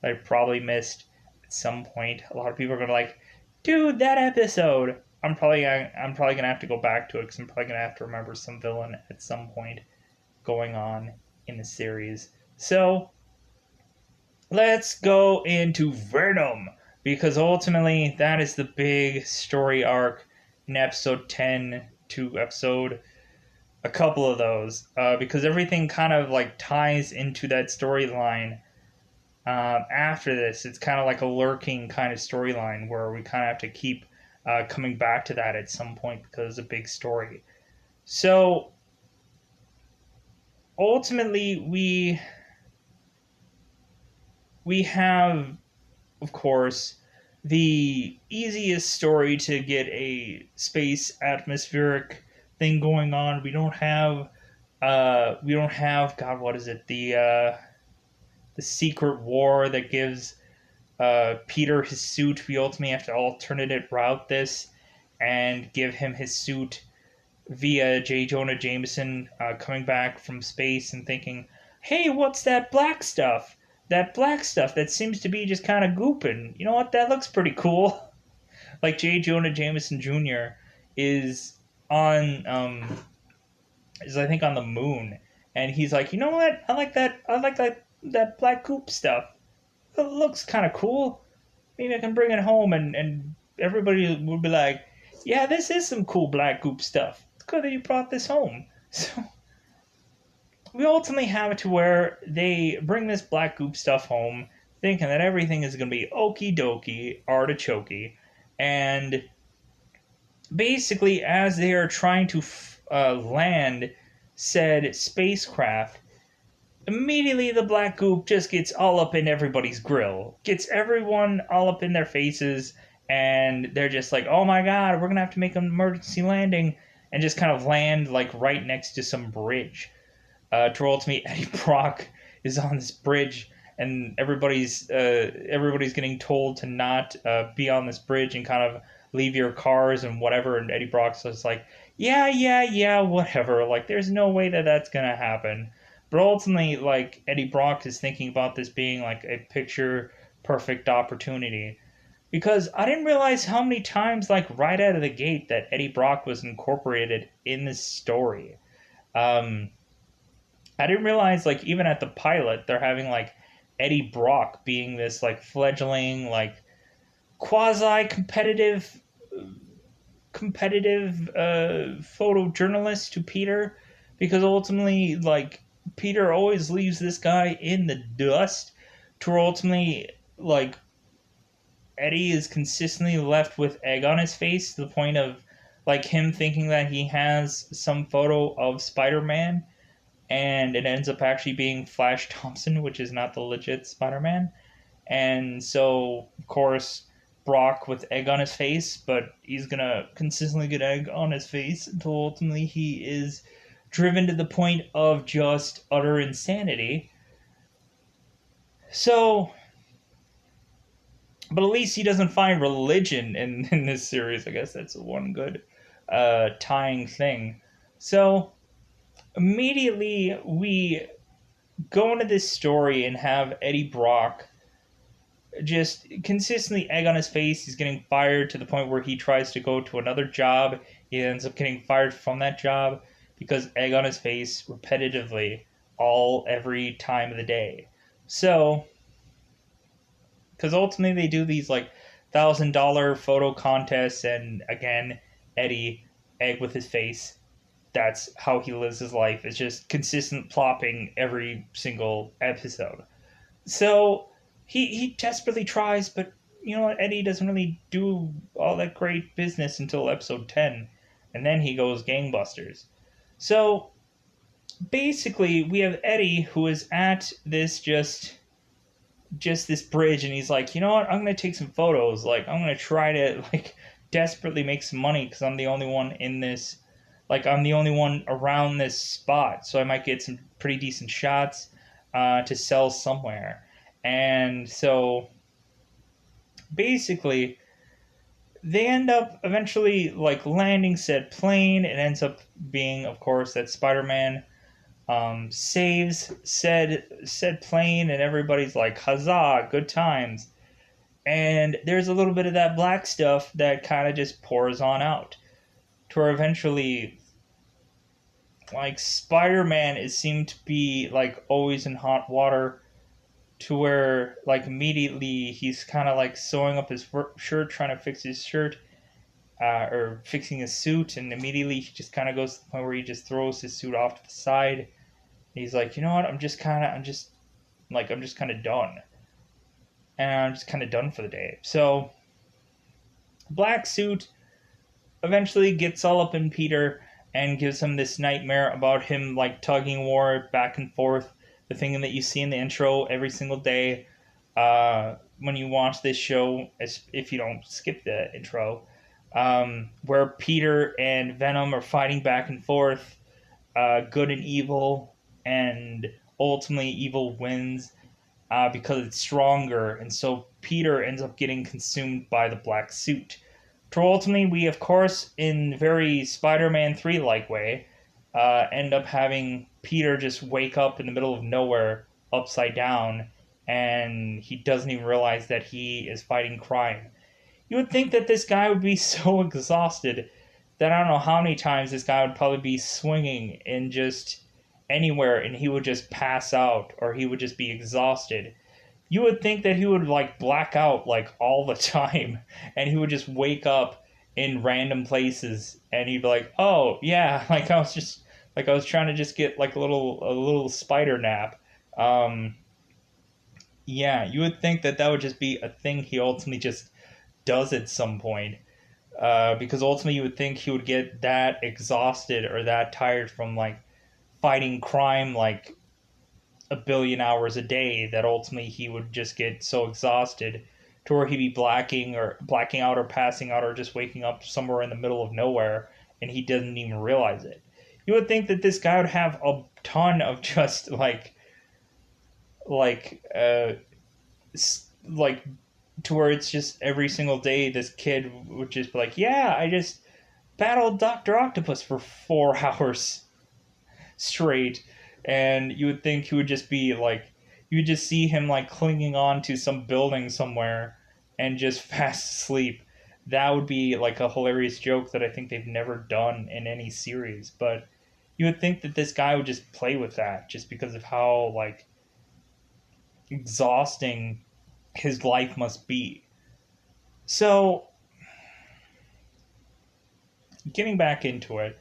that I probably missed at some point. A lot of people are gonna be like, dude, that episode. I'm probably gonna have to go back to it because I'm probably gonna have to remember some villain at some point going on in the series. So let's go into Venom, because ultimately that is the big story arc in episode 10 to episode a couple of those, because everything kind of like ties into that storyline. After this, it's kind of like a lurking kind of storyline where we kind of have to keep coming back to that at some point because it's a big story. So ultimately, we have, of course, the easiest story to get a space atmospheric thing going on. We don't have God, what is it? The secret war that gives Peter his suit. We ultimately have to alternate route this and give him his suit via J. Jonah Jameson coming back from space and thinking, hey, what's that black stuff? That black stuff that seems to be just kind of gooping. You know what? That looks pretty cool. Like J. Jonah Jameson Jr. is on, is I think on the moon, and he's like, you know what? I like that. I like that black goop stuff. It looks kind of cool. Maybe I can bring it home, and everybody will be like, yeah, this is some cool black goop stuff. It's good that you brought this home. So we ultimately have it to where they bring this black goop stuff home, thinking that everything is going to be okie dokie, artichokey, and basically as they are trying to land said spacecraft, immediately the black goop just gets all up in everybody's grill, gets everyone all up in their faces, and they're just like, oh my god, we're gonna have to make an emergency landing, and just kind of land like right next to some bridge. To ultimately, Eddie Brock is on this bridge, and everybody's getting told to not be on this bridge and kind of leave your cars and whatever. And Eddie Brock's just like, yeah, whatever. Like, there's no way that that's gonna happen. But ultimately, like, Eddie Brock is thinking about this being like a picture perfect opportunity. Because I didn't realize how many times, like, right out of the gate, that Eddie Brock was incorporated in this story. I didn't realize, like, even at the pilot, they're having, like, Eddie Brock being this, like, fledgling, like, quasi-competitive photojournalist to Peter. Because ultimately, like, Peter always leaves this guy in the dust to ultimately, like, Eddie is consistently left with egg on his face to the point of, like, him thinking that he has some photo of Spider-Man, and it ends up actually being Flash Thompson, which is not the legit Spider-Man. And so, of course, Brock with egg on his face, but he's gonna consistently get egg on his face until ultimately he is driven to the point of just utter insanity. So, but at least he doesn't find religion in this series. I guess that's one good tying thing. So, immediately we go into this story and have Eddie Brock just consistently egg on his face. He's getting fired to the point where he tries to go to another job. He ends up getting fired from that job because egg on his face repetitively every time of the day. So, because ultimately they do these like $1,000 photo contests, and again, Eddie egg with his face. That's how he lives his life. It's just consistent plopping every single episode. So he desperately tries, but you know what? Eddie doesn't really do all that great business until episode 10, and then he goes gangbusters. So basically, we have Eddie who is at this just this bridge, and he's like, you know what? I'm gonna take some photos. Like I'm gonna try to like desperately make some money because I'm the only one in this. Like I'm the only one around this spot, so I might get some pretty decent shots to sell somewhere. And so basically, they end up eventually like landing said plane. It ends up being, of course, that Spider-Man saves said plane, and everybody's like, "Huzzah! Good times!" And there's a little bit of that black stuff that kind of just pours on out, to where eventually, like Spider-Man, is seemed to be like always in hot water, to where like immediately he's kind of like sewing up his shirt, trying to fix his shirt, or fixing his suit, and immediately he just kind of goes to the point where he just throws his suit off to the side. He's like, you know what? I'm just kind of done, and I'm just kind of done for the day. So Black Suit eventually gets all up in Peter and gives him this nightmare about him like tugging war back and forth. The thing that you see in the intro every single day when you watch this show, if you don't skip the intro, where Peter and Venom are fighting back and forth, good and evil, and ultimately evil wins because it's stronger, and so Peter ends up getting consumed by the black suit. So ultimately, we of course, in very Spider-Man 3 like way, end up having Peter just wake up in the middle of nowhere, upside down, and he doesn't even realize that he is fighting crime. You would think that this guy would be so exhausted that I don't know how many times this guy would probably be swinging in just anywhere, and he would just pass out, or he would just be exhausted. You would think that he would like black out like all the time, and he would just wake up in random places, and he'd be like, "Oh yeah, like I was trying to just get like a little spider nap." Um, yeah, you would think that that would just be a thing he ultimately just does at some point, because ultimately you would think he would get that exhausted or that tired from like fighting crime like a billion hours a day, that ultimately he would just get so exhausted to where he'd be blacking out or passing out or just waking up somewhere in the middle of nowhere, and he doesn't even realize it. You would think that this guy would have a ton of just like like to where it's just every single day this kid would just be like, yeah, I just battled Dr. Octopus for 4 hours straight, and you would think he would just be like, you would just see him like clinging on to some building somewhere and just fast asleep. That would be like a hilarious joke that I think they've never done in any series, but you would think that this guy would just play with that just because of how like exhausting his life must be. So getting back into it,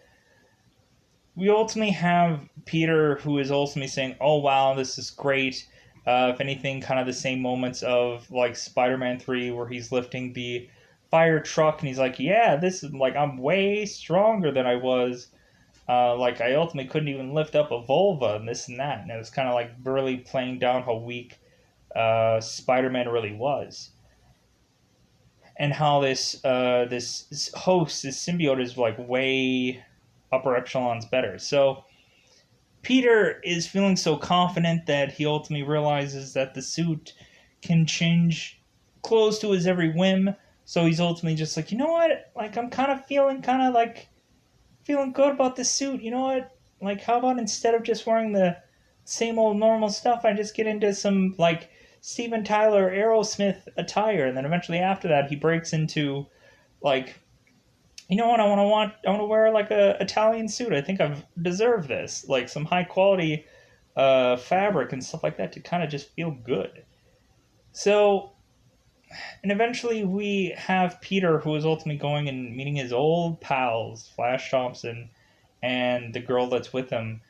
we ultimately have Peter who is ultimately saying, "Oh wow, this is great." If anything, kind of the same moments of like Spider-Man 3 where he's lifting the fire truck and he's like, "Yeah, this is like I'm way stronger than I was. Like I ultimately couldn't even lift up a vulva and this and that." And it was kind of like really playing down how weak Spider-Man really was, and how this host, this symbiote, is like way upper echelons better. So Peter is feeling so confident that he ultimately realizes that the suit can change clothes to his every whim. So he's ultimately just like, you know what? Like I'm kind of like feeling good about this suit. You know what? Like how about instead of just wearing same old normal stuff. I just get into some like Steven Tyler Aerosmith attire, and then eventually after that he breaks into like, you know what, I want to wear like a Italian suit. I think I've deserved this, like some high quality fabric and stuff like that to kind of just feel good. So, and eventually we have Peter, who is ultimately going and meeting his old pals, Flash Thompson and the girl that's with him,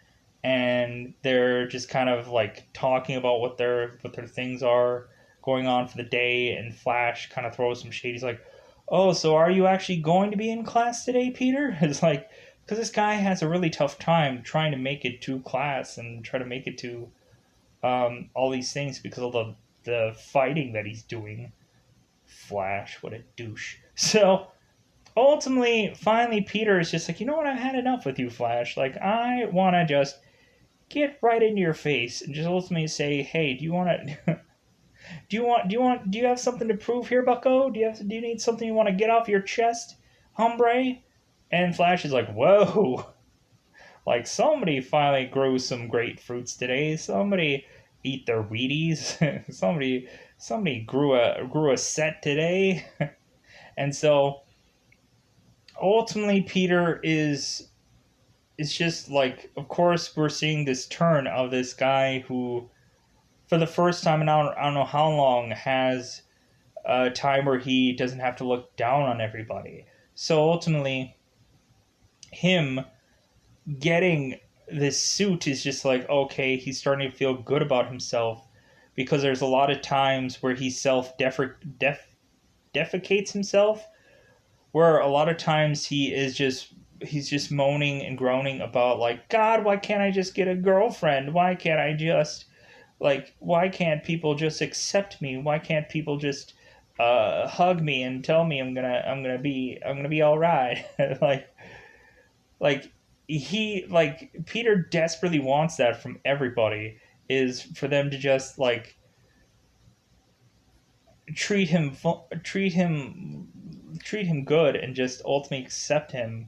and they're just kind of like talking about what their things are going on for the day. And Flash kind of throws some shade. He's like, "Oh, so are you actually going to be in class today, Peter?" It's like, because this guy has a really tough time trying to make it to class and try to make it to all these things because of the fighting that he's doing. Flash, what a douche. So ultimately, finally, Peter is just like, you know what, I've had enough with you, Flash. Like, I want to just get right into your face and just ultimately say, hey, do you want to, do you have something to prove here, Bucko? Do you need something you want to get off your chest, hombre? And Flash is like, whoa, like somebody finally grew some grapefruits today. Somebody eat their Wheaties. somebody grew a set today. And so ultimately Peter is it's just like, of course, we're seeing this turn of this guy who, for the first time in I don't know how long, has a time where he doesn't have to look down on everybody. So ultimately, him getting this suit is just like, okay, he's starting to feel good about himself because there's a lot of times where he defecates himself, where a lot of times he's just moaning and groaning about like, God, why can't I just get a girlfriend? Why can't I just like, why can't people just accept me? Why can't people just hug me and tell me I'm gonna be all right? like like Peter desperately wants that from everybody, is for them to just like treat him treat him treat him good and just ultimately accept him.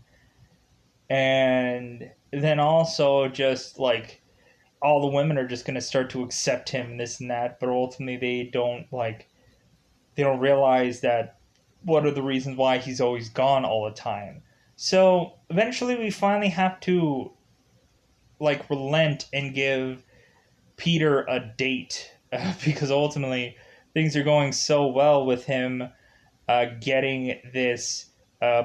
And then also just like all the women are just going to start to accept him and this and that, but ultimately they don't realize that what are the reasons why he's always gone all the time. So eventually we finally have to like relent and give Peter a date, because ultimately things are going so well with him getting this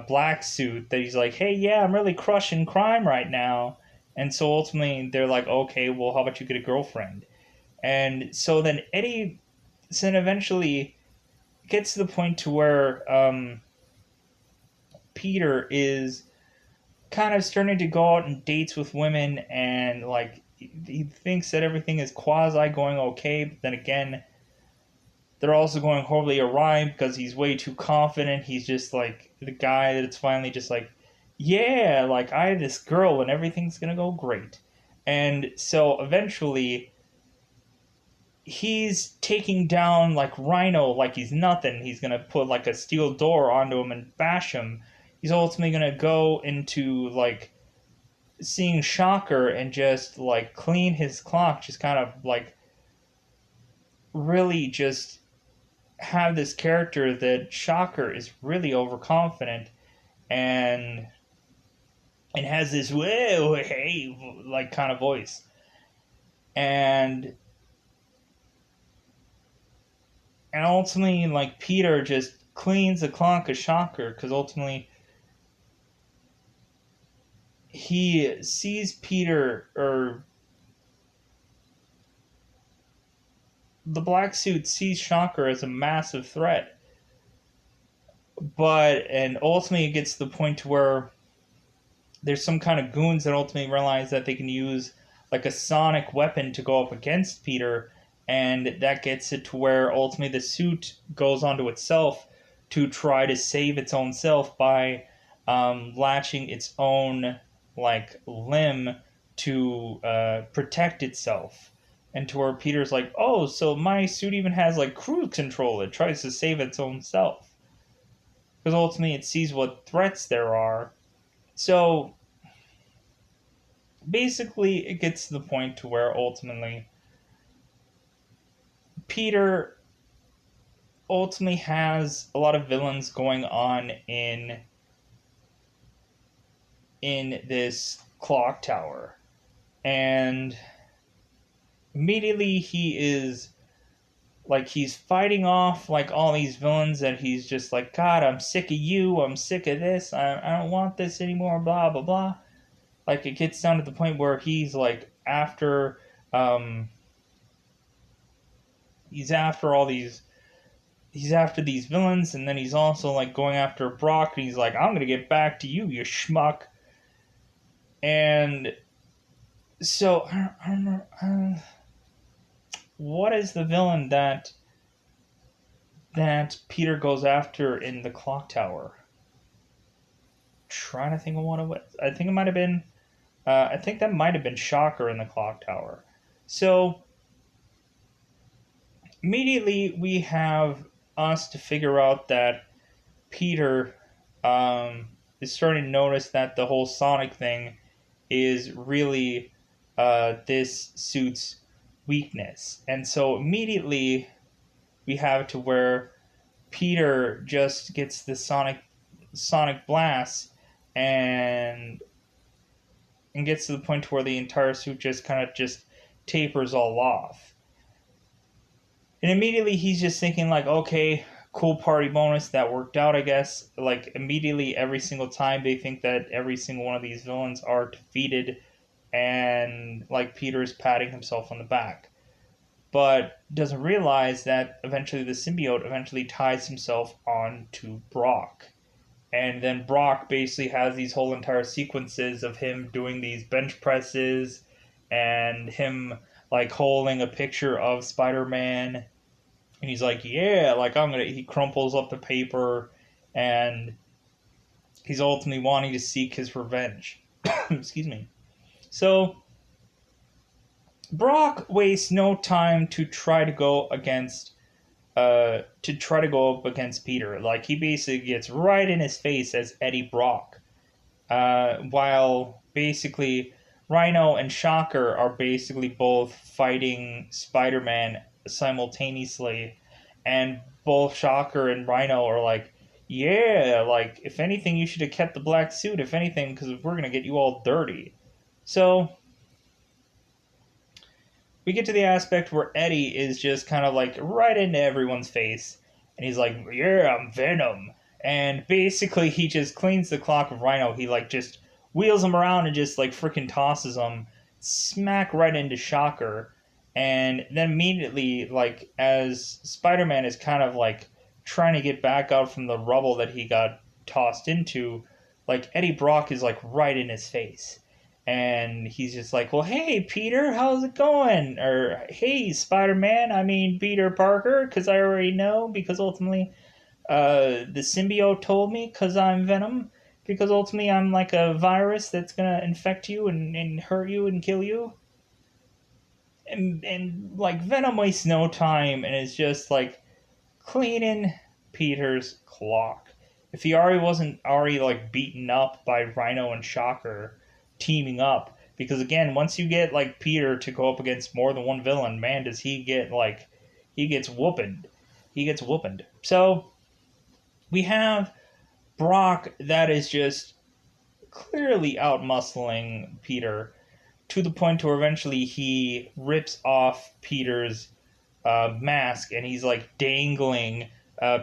black suit that he's like, hey, yeah, I'm really crushing crime right now. And so ultimately they're like, okay, well, how about you get a girlfriend? And so then eventually gets to the point to where Peter is kind of starting to go out and dates with women, and like he thinks that everything is quasi going okay, but then again, they're also going horribly awry because he's way too confident. He's just like the guy that's finally just like, yeah, like I have this girl and everything's gonna go great. And so eventually he's taking down like Rhino like he's nothing. He's gonna put like a steel door onto him and bash him. He's ultimately gonna go into like seeing Shocker and just like clean his clock, just kind of like really just have this character that Shocker is really overconfident and has this whoa hey like kind of voice. And ultimately like Peter just cleans the clock of Shocker because ultimately he sees Peter, or the black suit sees Shocker as a massive threat. But and ultimately it gets to the point to where there's some kind of goons that ultimately realize that they can use like a sonic weapon to go up against Peter, and that gets it to where ultimately the suit goes onto itself to try to save its own self by latching its own like limb to protect itself. And to where Peter's like, oh, so my suit even has like cruise control. It tries to save its own self because ultimately it sees what threats there are. So basically it gets to the point to where ultimately Peter ultimately has a lot of villains going on in this clock tower, and immediately he is like he's fighting off like all these villains that he's just like, God, I'm sick of you, I'm sick of this, I don't want this anymore, blah blah blah. Like it gets down to the point where he's like after um he's after all these he's after these villains, and then he's also like going after Brock, and he's like, I'm gonna get back to you, you schmuck. And so I don't know, what is the villain that Peter goes after in the clock tower? Trying to think of what it was. I think it might have been. I think that might have been Shocker in the clock tower. So immediately we have us to figure out that Peter is starting to notice that the whole Sonic thing is really this suit's weakness, and so immediately we have it to where Peter just gets the sonic blast and gets to the point where the entire suit just kind of just tapers all off. And immediately he's just thinking like, okay, cool party bonus, that worked out, I guess. Like immediately every single time they think that every single one of these villains are defeated, and like Peter's patting himself on the back. But doesn't realize that eventually the symbiote eventually ties himself on to Brock. And then Brock basically has these whole entire sequences of him doing these bench presses and him like holding a picture of Spider-Man, and he's like, yeah, like he crumples up the paper, and he's ultimately wanting to seek his revenge. Excuse me. So Brock wastes no time to try to go up against Peter. Like he basically gets right in his face as Eddie Brock, while basically Rhino and Shocker are basically both fighting Spider-Man simultaneously, and both Shocker and Rhino are like, yeah, like if anything, you should have kept the black suit. If anything, because we're gonna get you all dirty. So we get to the aspect where Eddie is just kind of like right into everyone's face, and he's like, "Yeah, I'm Venom," and basically he just cleans the clock of Rhino. He like just wheels him around and just like freaking tosses him smack right into Shocker, and then immediately like as Spider-Man is kind of like trying to get back out from the rubble that he got tossed into, like Eddie Brock is like right in his face, and he's just like, well, hey, Peter, how's it going? Or, hey, Spider-Man, I mean, Peter Parker, because I already know, because ultimately the symbiote told me, because I'm Venom, because ultimately I'm like a virus that's going to infect you and hurt you and kill you. And, like, Venom wastes no time and is just, like, cleaning Peter's clock. If he already wasn't already, like, beaten up by Rhino and Shocker teaming up, because again, once you get like Peter to go up against more than one villain, man, does he get like he gets whooped. He gets whooped. So we have Brock that is just clearly outmuscling Peter to the point where eventually he rips off Peter's mask, and he's like dangling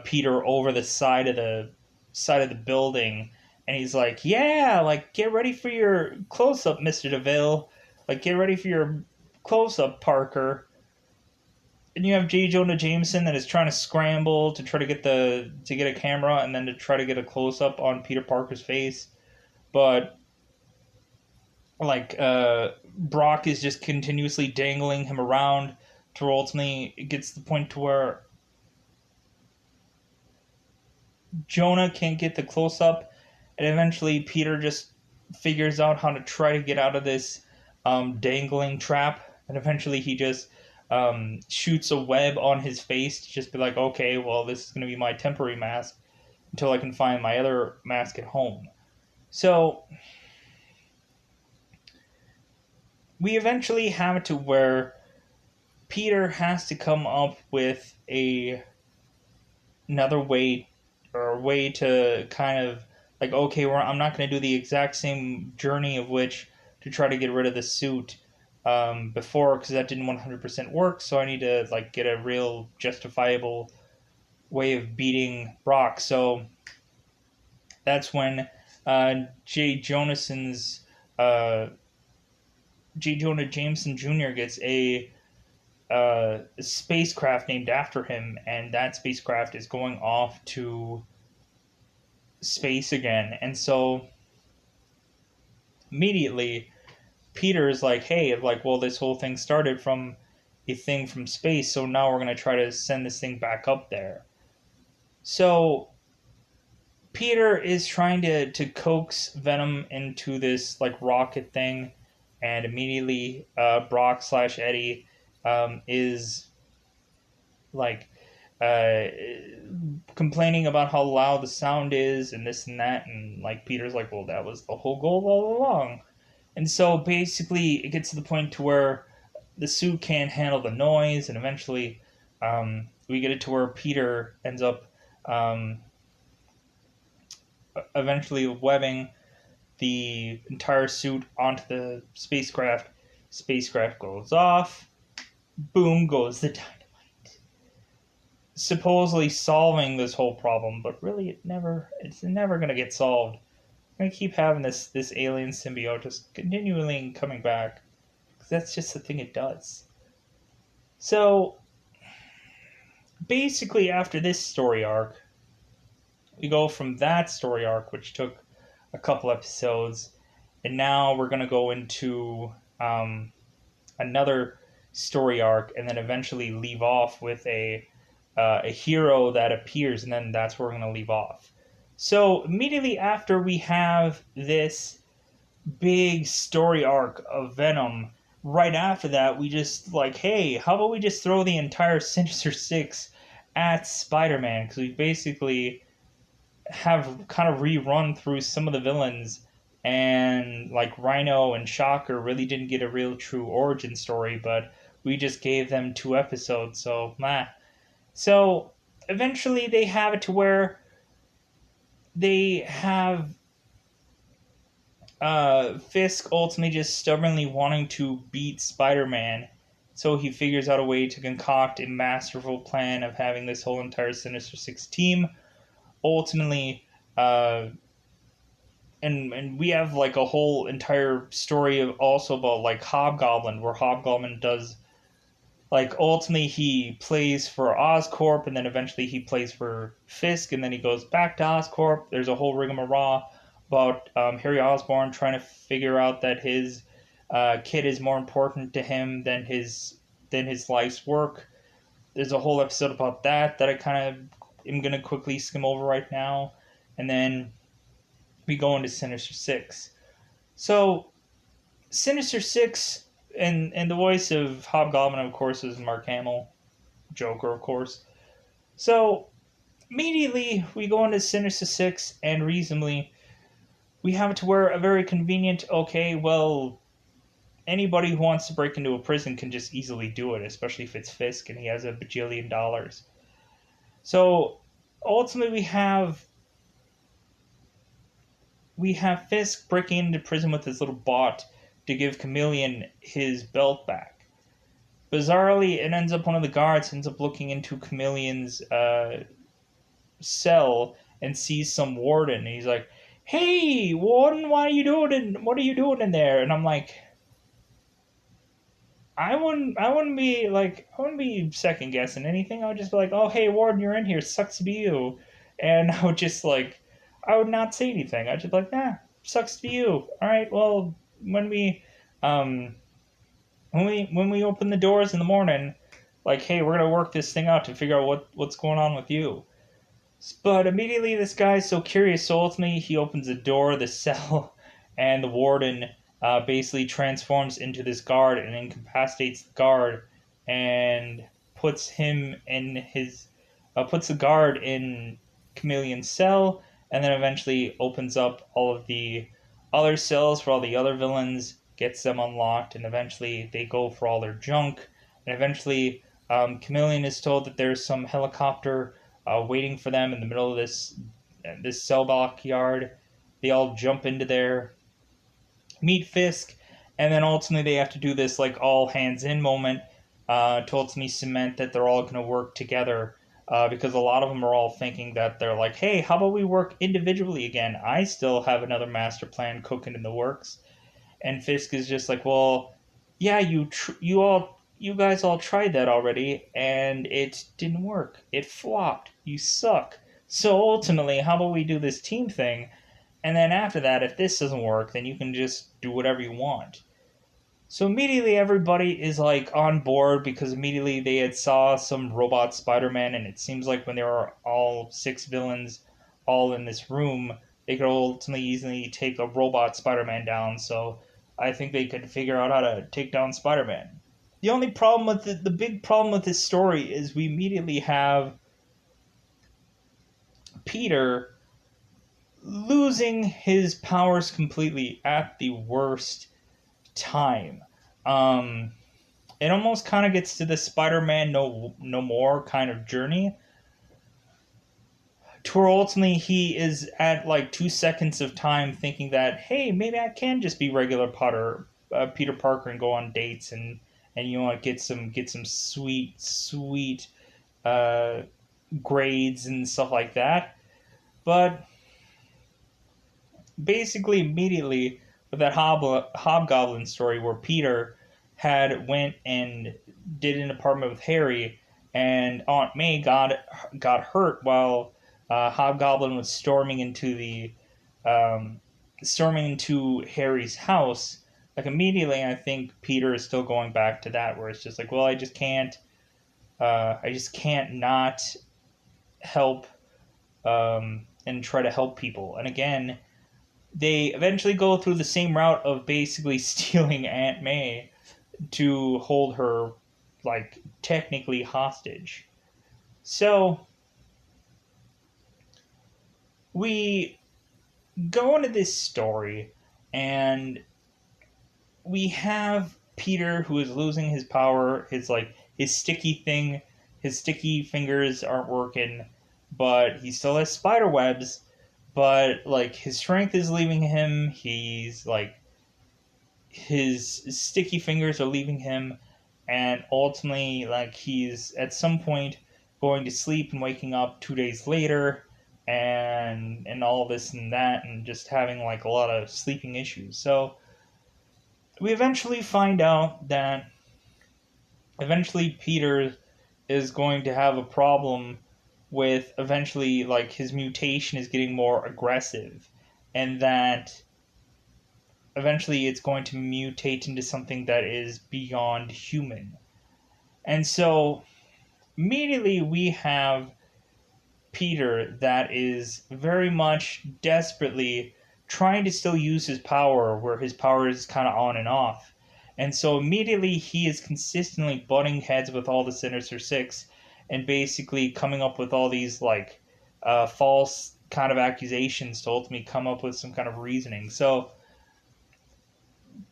Peter over the side of the building, and he's like, "Yeah, like get ready for your close up, Mister DeVille. Like get ready for your close up, Parker." And you have J. Jonah Jameson that is trying to scramble to try to get a camera and then to try to get a close up on Peter Parker's face, but like Brock is just continuously dangling him around to ultimately it gets to the point to where Jonah can't get the close up, and eventually Peter just figures out how to try to get out of this dangling trap, and eventually he just shoots a web on his face to just be like, okay, well, this is going to be my temporary mask until I can find my other mask at home. So we eventually have it to where Peter has to come up with another way, or a way to kind of like, okay, I'm not going to do the exact same journey of which to try to get rid of the suit before, because that didn't 100% work. So I need to like get a real justifiable way of beating Brock. So that's when J. Jonason's J. Jonah Jameson Jr. gets a spacecraft named after him, and that spacecraft is going off to space again. And so immediately, Peter is like, "Hey, like, well, this whole thing started from a thing from space, so now we're gonna try to send this thing back up there." So Peter is trying to coax Venom into this like rocket thing, and immediately Brock slash Eddie is like uh, complaining about how loud the sound is and this and that, and like Peter's like, well, that was the whole goal all along. And so basically it gets to the point to where the suit can't handle the noise, and eventually we get it to where Peter ends up um, eventually webbing the entire suit onto the spacecraft. Spacecraft goes off, boom goes the dynamite, supposedly solving this whole problem, but really it's never gonna get solved. We're gonna keep having this alien symbiote just continually coming back, because that's just the thing it does. So basically, after this story arc, we go from that story arc, which took a couple episodes, and now we're gonna go into another story arc, and then eventually leave off with a hero that appears, and then that's where we're gonna leave off. So immediately after we have this big story arc of Venom, right after that we just like, hey, how about we just throw the entire Sinister Six at Spider-Man, because we basically have kind of rerun through some of the villains, and like Rhino and Shocker really didn't get a real true origin story, but we just gave them 2 episodes, so meh. So eventually they have it to where they have Fisk ultimately just stubbornly wanting to beat Spider-Man, so he figures out a way to concoct a masterful plan of having this whole entire Sinister Six team. Ultimately, and we have like a whole entire story of also about like Hobgoblin, where Hobgoblin does like ultimately he plays for Oscorp, and then eventually he plays for Fisk, and then he goes back to Oscorp. There's a whole rigmarole about Harry Osborn trying to figure out that his kid is more important to him than his life's work. There's a whole episode about that I kind of am gonna quickly skim over right now, and then we go into Sinister Six. So Sinister Six, and the voice of Hobgoblin, of course, is Mark Hamill. Joker, of course. So immediately we go into Sinister Six, and reasonably we have it to where a very convenient, okay, well, anybody who wants to break into a prison can just easily do it, especially if it's Fisk and he has a bajillion dollars. So ultimately we have Fisk breaking into prison with his little bot to give Chameleon his belt back. Bizarrely, it ends up one of the guards ends up looking into Chameleon's cell and sees some warden. And he's like, "Hey, warden, what are you doing in there?" And I'm like, I wouldn't be second guessing anything. I would just be like, "Oh, hey, warden, you're in here. Sucks to be you." And I would just like, I would not say anything. I'd just be like, "Nah, sucks to be you. All right, well, when we, um, when we open the doors in the morning, like, hey, we're gonna work this thing out to figure out what's going on with you." But immediately, this guy's so curious, so ultimately he opens the door of the cell, and the warden basically transforms into this guard and incapacitates the guard, and puts him in his puts the guard in Chameleon's cell, and then eventually opens up all of the other cells for all the other villains. gets them unlocked, and eventually they go for all their junk. And eventually, Chameleon is told that there's some helicopter waiting for them in the middle of this cell block yard. They all jump into there, meet Fisk, and then ultimately they have to do this like all hands in moment to ultimately cement that they're all going to work together. Because a lot of them are all thinking that they're like, hey, how about we work individually again? I still have another master plan cooking in the works. And Fisk is just like, well, yeah, you guys all tried that already, and it didn't work. It flopped. You suck. So ultimately, how about we do this team thing? And then after that, if this doesn't work, then you can just do whatever you want. So immediately everybody is like on board because immediately they had saw some robot Spider-Man, and it seems like when there are all 6 villains all in this room, they could ultimately easily take a robot Spider-Man down. So I think they could figure out how to take down Spider-Man. The only problem with the big problem with this story is we immediately have Peter losing his powers completely at the worst time. Um, it almost kind of gets to the Spider-Man no more kind of journey, to where ultimately he is at like 2 seconds of time thinking that, hey, maybe I can just be regular Peter Parker and go on dates and you know get some sweet uh, grades and stuff like that. But basically immediately with that Hobgoblin story where Peter had went and did an apartment with Harry, and Aunt May got hurt while Hobgoblin was um, storming into Harry's house. Like immediately, I think Peter is still going back to that, where it's just like, well, I just can't not help and try to help people. And again, they eventually go through the same route of basically stealing Aunt May to hold her, like, technically hostage. So, we go into this story, and we have Peter who is losing his power, his sticky thing, his sticky fingers aren't working, but he still has spider webs, but, like, his strength is leaving him, he's, like, his sticky fingers are leaving him, and ultimately, like, he's at some point going to sleep and waking up 2 days later, and all this and that, and just having like a lot of sleeping issues. So we eventually find out that eventually Peter is going to have a problem with eventually like his mutation is getting more aggressive, and that eventually it's going to mutate into something that is beyond human. And so immediately we have Peter that is very much desperately trying to still use his power where his power is kind of on and off. And so immediately he is consistently butting heads with all the Sinister Six and basically coming up with all these like false kind of accusations to ultimately come up with some kind of reasoning. So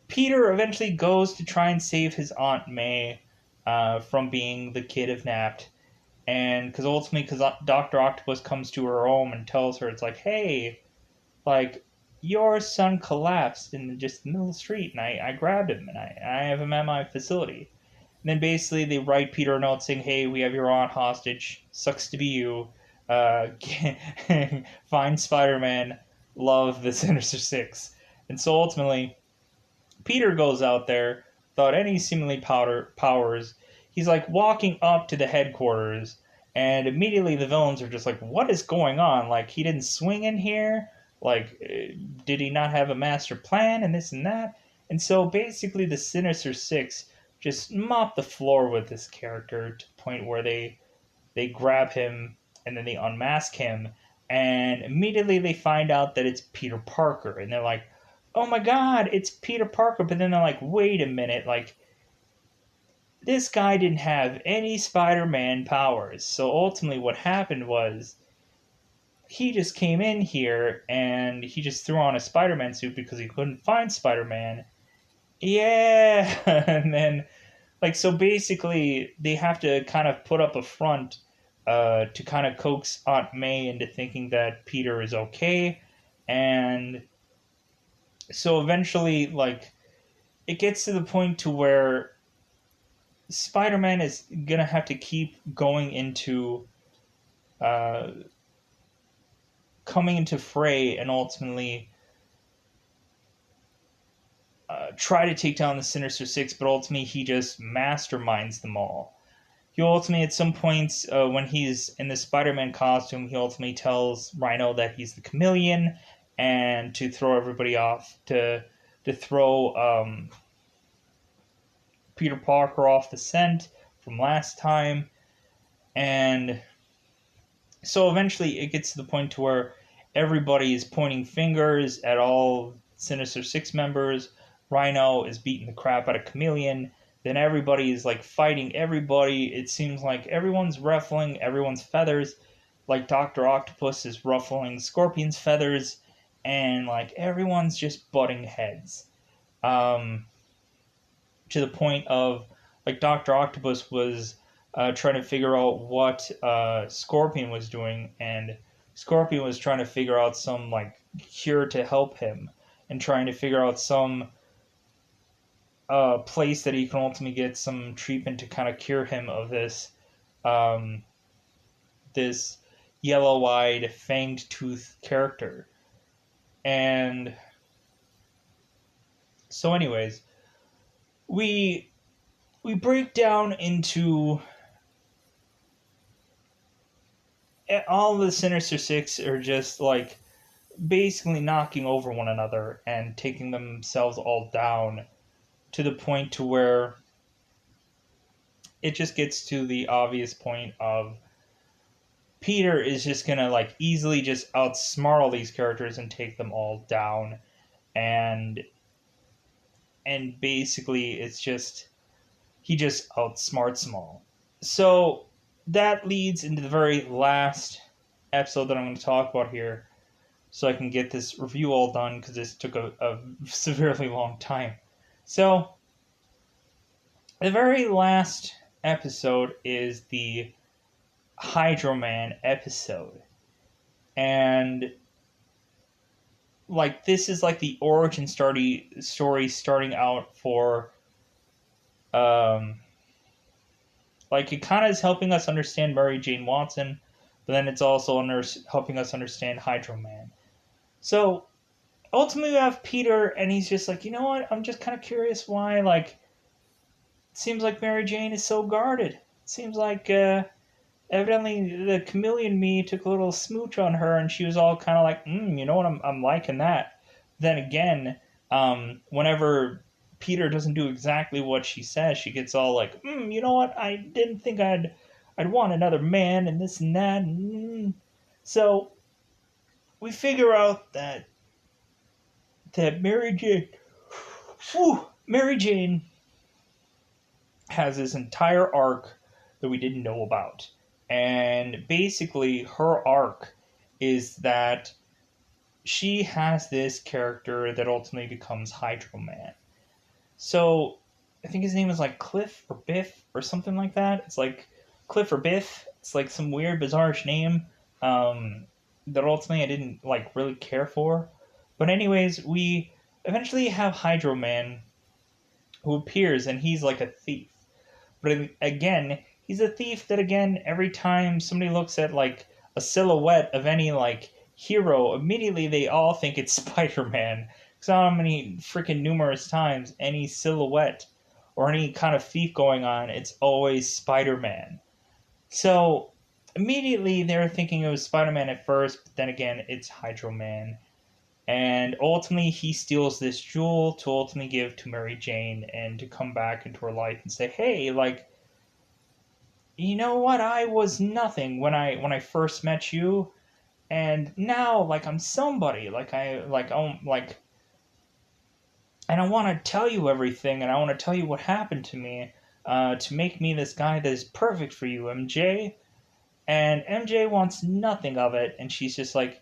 Peter eventually goes to try and save his Aunt May from being the kidnapped, and because Dr. Octopus comes to her home and tells her, it's like, hey, like, your son collapsed in just the middle of the street, and I grabbed him, and I have him at my facility. And then basically they write Peter a note saying, hey, we have your aunt hostage, sucks to be you, find Spider-Man, love the Sinister Six. And so ultimately, Peter goes out there without any seemingly powers. He's like walking up to the headquarters, and immediately the villains are just like, "What is going on? Like he didn't swing in here? Like did he not have a master plan and this and that?" And so basically, the Sinister Six just mop the floor with this character to the point where they grab him and then they unmask him, and immediately they find out that it's Peter Parker, and they're like, oh my god, it's Peter Parker. But then they're like, wait a minute, like, this guy didn't have any Spider-Man powers. So ultimately what happened was he just came in here and he just threw on a Spider-Man suit because he couldn't find Spider-Man. Yeah, and then like so basically they have to kind of put up a front to kind of coax Aunt May into thinking that Peter is okay, and so eventually like it gets to the point to where Spider-Man is gonna have to keep going into uh, coming into fray and ultimately try to take down the Sinister Six, but ultimately he just masterminds them all. He ultimately, at some points, when he's in the Spider-Man costume, he ultimately tells Rhino that he's the Chameleon, and to throw everybody off to throw Peter Parker off the scent from last time, and so eventually it gets to the point to where everybody is pointing fingers at all Sinister Six members. Rhino is beating the crap out of Chameleon. Then everybody is like fighting everybody. It seems like everyone's ruffling everyone's feathers. Like Dr. Octopus is ruffling Scorpion's feathers, and like everyone's just butting heads. Um, to the point of like Doctor Octopus was trying to figure out what Scorpion was doing, and Scorpion was trying to figure out some like cure to help him, and trying to figure out some place that he can ultimately get some treatment to kind of cure him of um, this yellow-eyed, fanged tooth character. And so, anyways, we we break down into all the Sinister Six are just like basically knocking over one another and taking themselves all down to the point to where it just gets to the obvious point of Peter is just gonna like easily just outsmart all these characters and take them all down, and basically it's just he just outsmarts them all. So that leads into the very last episode that I'm going to talk about here, so I can get this review all done because this took a severely long time. So, the very last episode is the Hydro Man episode. And, like, this is like the origin story starting out for. Like, it kind of is helping us understand Mary Jane Watson, but then it's also helping us understand Hydro Man. So, ultimately we have Peter, and he's just like, you know what? I'm just kind of curious why, like, it seems like Mary Jane is so guarded. It seems like, evidently the chameleon me took a little smooch on her, and she was all kind of like, you know what? I'm liking that. Then again, whenever Peter doesn't do exactly what she says, she gets all like, you know what? I didn't think I'd want another man, and this and that. So we figure out that Mary Jane has this entire arc that we didn't know about. And basically, her arc is that she has this character that ultimately becomes Hydro Man. So, I think his name is like Cliff or Biff or something like that. It's like Cliff or Biff. It's like some weird, bizarre name that ultimately I didn't like really care for. But anyways, we eventually have Hydro Man who appears, and he's like a thief. But again, he's a thief that again every time somebody looks at like a silhouette of any like hero, immediately they all think it's Spider-Man. Because how many freaking numerous times any silhouette or any kind of thief going on, it's always Spider-Man. So immediately they're thinking it was Spider-Man at first, but then again it's Hydro Man. And ultimately, he steals this jewel to ultimately give to Mary Jane and to come back into her life and say, "Hey, like, you know what? I was nothing when I first met you, and now like I'm somebody. And I want to tell you everything, and I want to tell you what happened to me, to make me this guy that is perfect for you, MJ." And MJ wants nothing of it, and she's just like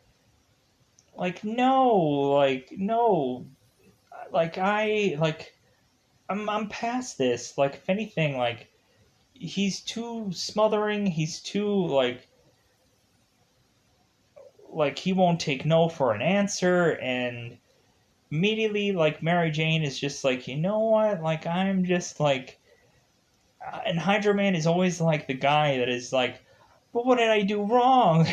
no, like no, like I like I'm past this. Like, if anything, like, he's too smothering. He's too like he won't take no for an answer, and immediately like Mary Jane is just like, you know what? Like, I'm just like, and Hydro Man is always like the guy that is like, but what did I do wrong?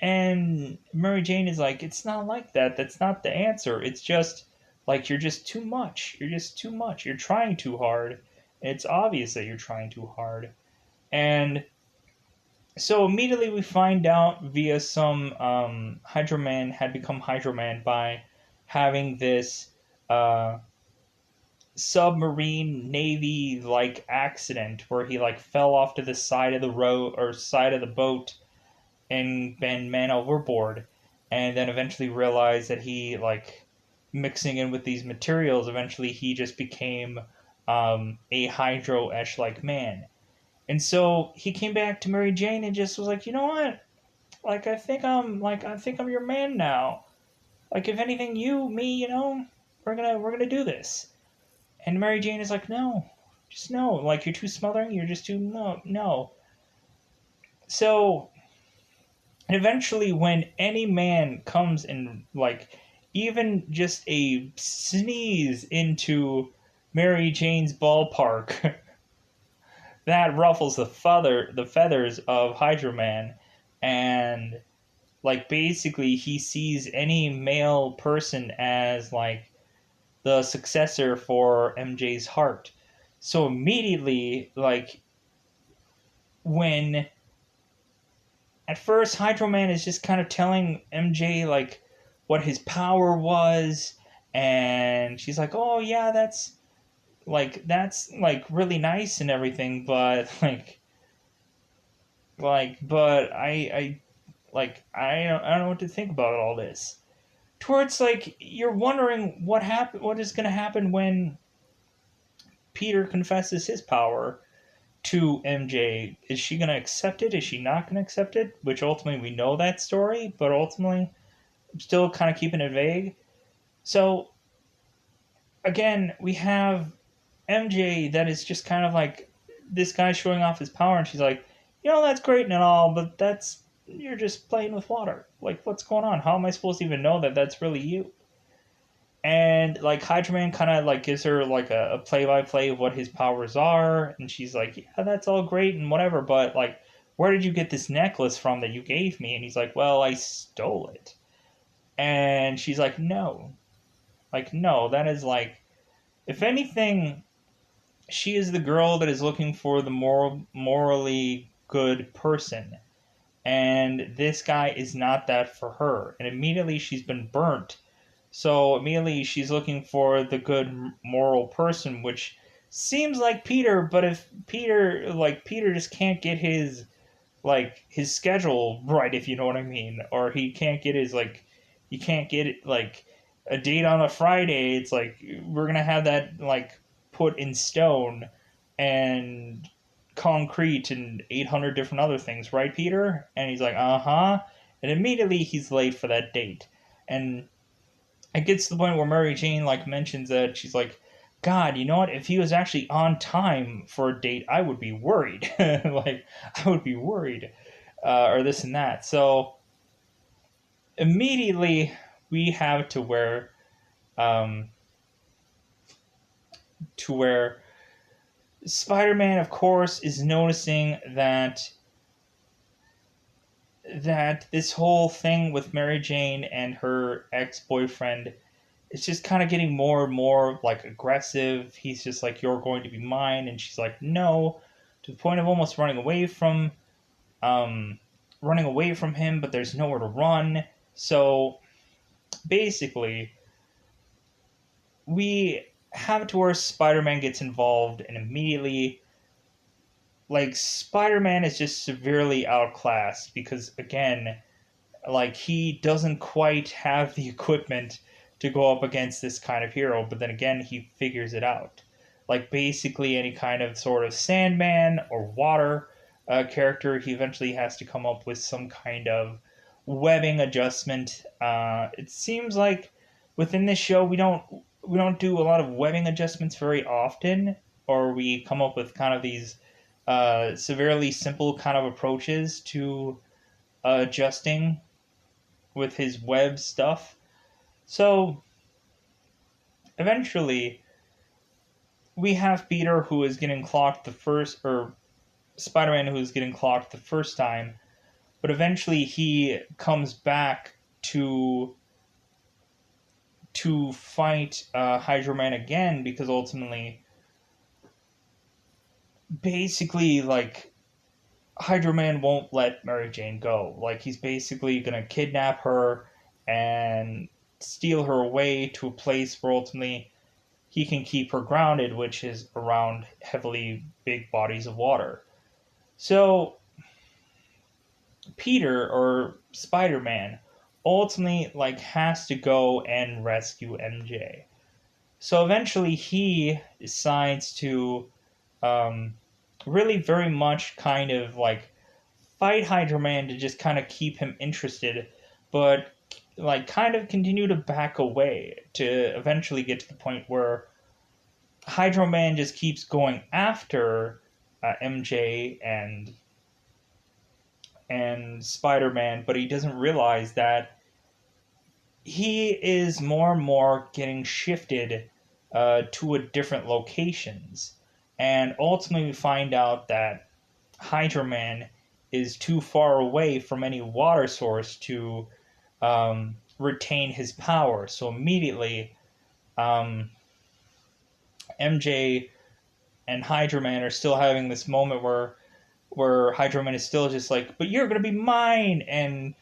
And Mary Jane is like, it's not like that. That's not the answer. It's just like you're just too much. You're just too much. You're trying too hard. It's obvious that you're trying too hard. And so immediately we find out via some Hydro Man had become Hydro Man by having this uh, submarine navy like accident where he like fell off to the side of the road or side of the boat and been man overboard, and then eventually realized that he like mixing in with these materials. Eventually, he just became a Hydro Esh like man, and so he came back to Mary Jane and just was like, you know what? Like I think I'm your man now. Like if anything, you me, we're gonna do this. And Mary Jane is like, no, just no. Like you're too smothering. You're just too no. So and eventually, when any man comes and, like, even just a sneeze into Mary Jane's ballpark, that ruffles the feathers of Hydro Man. And, like, basically, he sees any male person as, like, the successor for MJ's heart. So immediately, like, when at first Hydro Man is just kind of telling MJ like what his power was, and she's like, "Oh yeah, that's really nice and everything, but but I don't know what to think about all this." Towards like you're wondering what is going to happen when Peter confesses his power to MJ. Is she going to accept it? Is she not going to accept it? Which ultimately we know that story, but ultimately I'm still kind of keeping it vague. So again, we have MJ that is just kind of like this guy showing off his power, and she's like, that's great and all, but that's you're just playing with water. Like, what's going on? How am I supposed to even know that that's really you? And like Hydro Man kind of like gives her like a play by play of what his powers are, and she's like, yeah, that's all great and whatever, but like, where did you get this necklace from that you gave me? And he's like, well, I stole it. And she's like, no, no, that is like, if anything, she is the girl that is looking for the morally good person, and this guy is not that for her. And immediately she's been burnt, so immediately she's looking for the good moral person, which seems like Peter. But if Peter just can't get his schedule right, if you know what I mean, or he can't get his he can't get it like a date on a Friday. It's like we're gonna have that like put in stone and concrete and 800 different other things, right, Peter? And he's like, uh-huh. And immediately he's late for that date. And it gets to the point where Mary Jane like mentions that she's like, God, you know what? If he was actually on time for a date, I would be worried. Like, I would be worried, or this and that. So immediately we have um, to where Spider-Man, of course, is noticing that this whole thing with Mary Jane and her ex-boyfriend, it's just kind of getting more and more like aggressive. He's just like, "You're going to be mine," and she's like, "No," to the point of almost um, running away from him. But there's nowhere to run. So basically, we have it to where Spider-Man gets involved, and immediately, like, Spider-Man is just severely outclassed because again, like he doesn't quite have the equipment to go up against this kind of hero, but then again he figures it out. Like basically any kind of sort of Sandman or water character, he eventually has to come up with some kind of webbing adjustment. It seems like within this show we don't we don't do a lot of webbing adjustments very often, or we come up with kind of these severely simple kind of approaches to adjusting with his web stuff. So eventually, we have Peter who is getting clocked the first, or Spider Man who is getting clocked the first time, but eventually he comes back to fight Hydro Man again because ultimately, basically, like, Hydro Man won't let Mary Jane go. Like, he's basically gonna kidnap her and steal her away to a place where ultimately he can keep her grounded, which is around heavily big bodies of water. So Peter or Spider-Man ultimately like has to go and rescue MJ. So eventually he decides to um, really very much kind of like fight Hydro Man to just kind of keep him interested, but like kind of continue to back away to eventually get to the point where Hydro Man just keeps going after MJ and Spider Man, but he doesn't realize that he is more and more getting shifted to a different locations, and ultimately we find out that Hydro Man is too far away from any water source to retain his power. So immediately, um, MJ and Hydro Man are still having this moment where Hydro Man is still just like, "But you're gonna be mine," and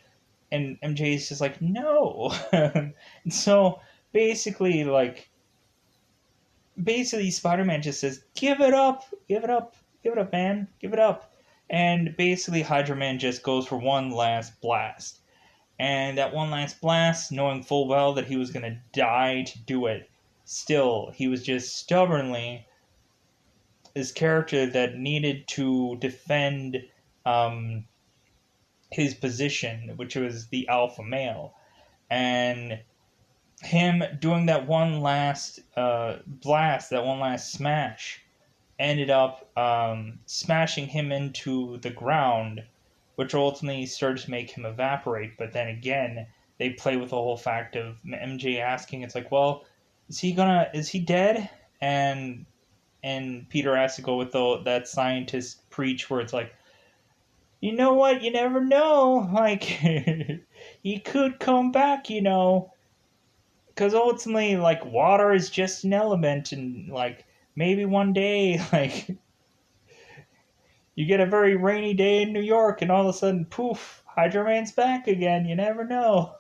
MJ is just like, "No." And so basically, like, Spider Man just says, "Give it up, give it up, give it up, man, give it up," and basically Hydro Man just goes for one last blast, and that one last blast, knowing full well that he was gonna die to do it, still he was just stubbornly his character that needed to defend um, his position, which was the alpha male, and him doing that one last blast, that one last smash, ended up smashing him into the ground, which ultimately started to make him evaporate. But then again, they play with the whole fact of MJ asking, "It's like, well, is he dead?" And Peter has to go with that scientist preach where it's like, you know what, you never know, like he could come back, because ultimately, like, water is just an element, and like maybe one day, like, you get a very rainy day in New York, and all of a sudden, poof, Hydro Man's back again. You never know.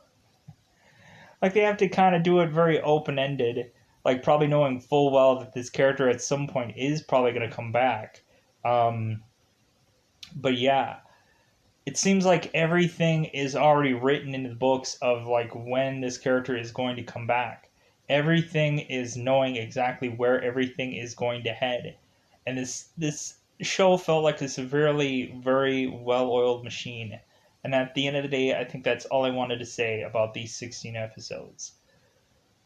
Like, they have to kind of do it very open ended, like probably knowing full well that this character at some point is probably going to come back. Um, but yeah, it seems like everything is already written into the books of like when this character is going to come back. Everything is knowing exactly where everything is going to head, and this show felt like a severely very well oiled machine. And at the end of the day, I think that's all I wanted to say about these 16 episodes.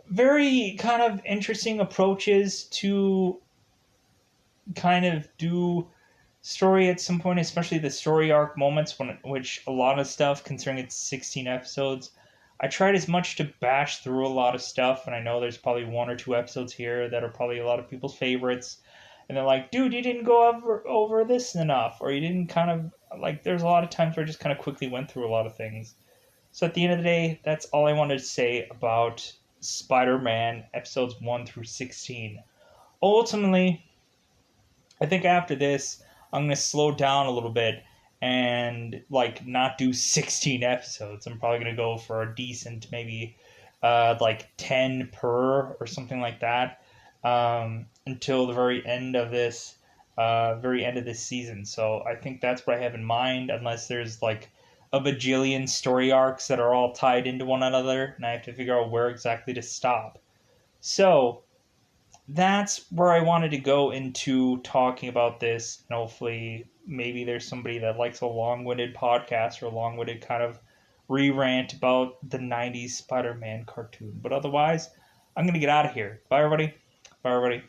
Very kind of interesting approaches to kind of do story at some point, especially the story arc moments, which a lot of stuff, considering it's 16 episodes. I tried as much to bash through a lot of stuff, and I know there's probably one or two episodes here that are probably a lot of people's favorites. And they're like, dude, you didn't go over this enough, or you didn't kind of, like, there's a lot of times where I just kind of quickly went through a lot of things. So at the end of the day, that's all I wanted to say about Spider Man episodes 1 through 16. Ultimately, I think after this, I'm gonna slow down a little bit and like not do 16 episodes. I'm probably gonna go for a decent maybe like 10 per or something like that until the very end of this season. So I think that's what I have in mind, unless there's like a bajillion story arcs that are all tied into one another, and I have to figure out where exactly to stop. So that's where I wanted to go into talking about this. And hopefully, maybe there's somebody that likes a long winded podcast or a long winded kind of re rant about the 90s Spider Man cartoon. But otherwise, I'm gonna get out of here. Bye, everybody. Bye, everybody.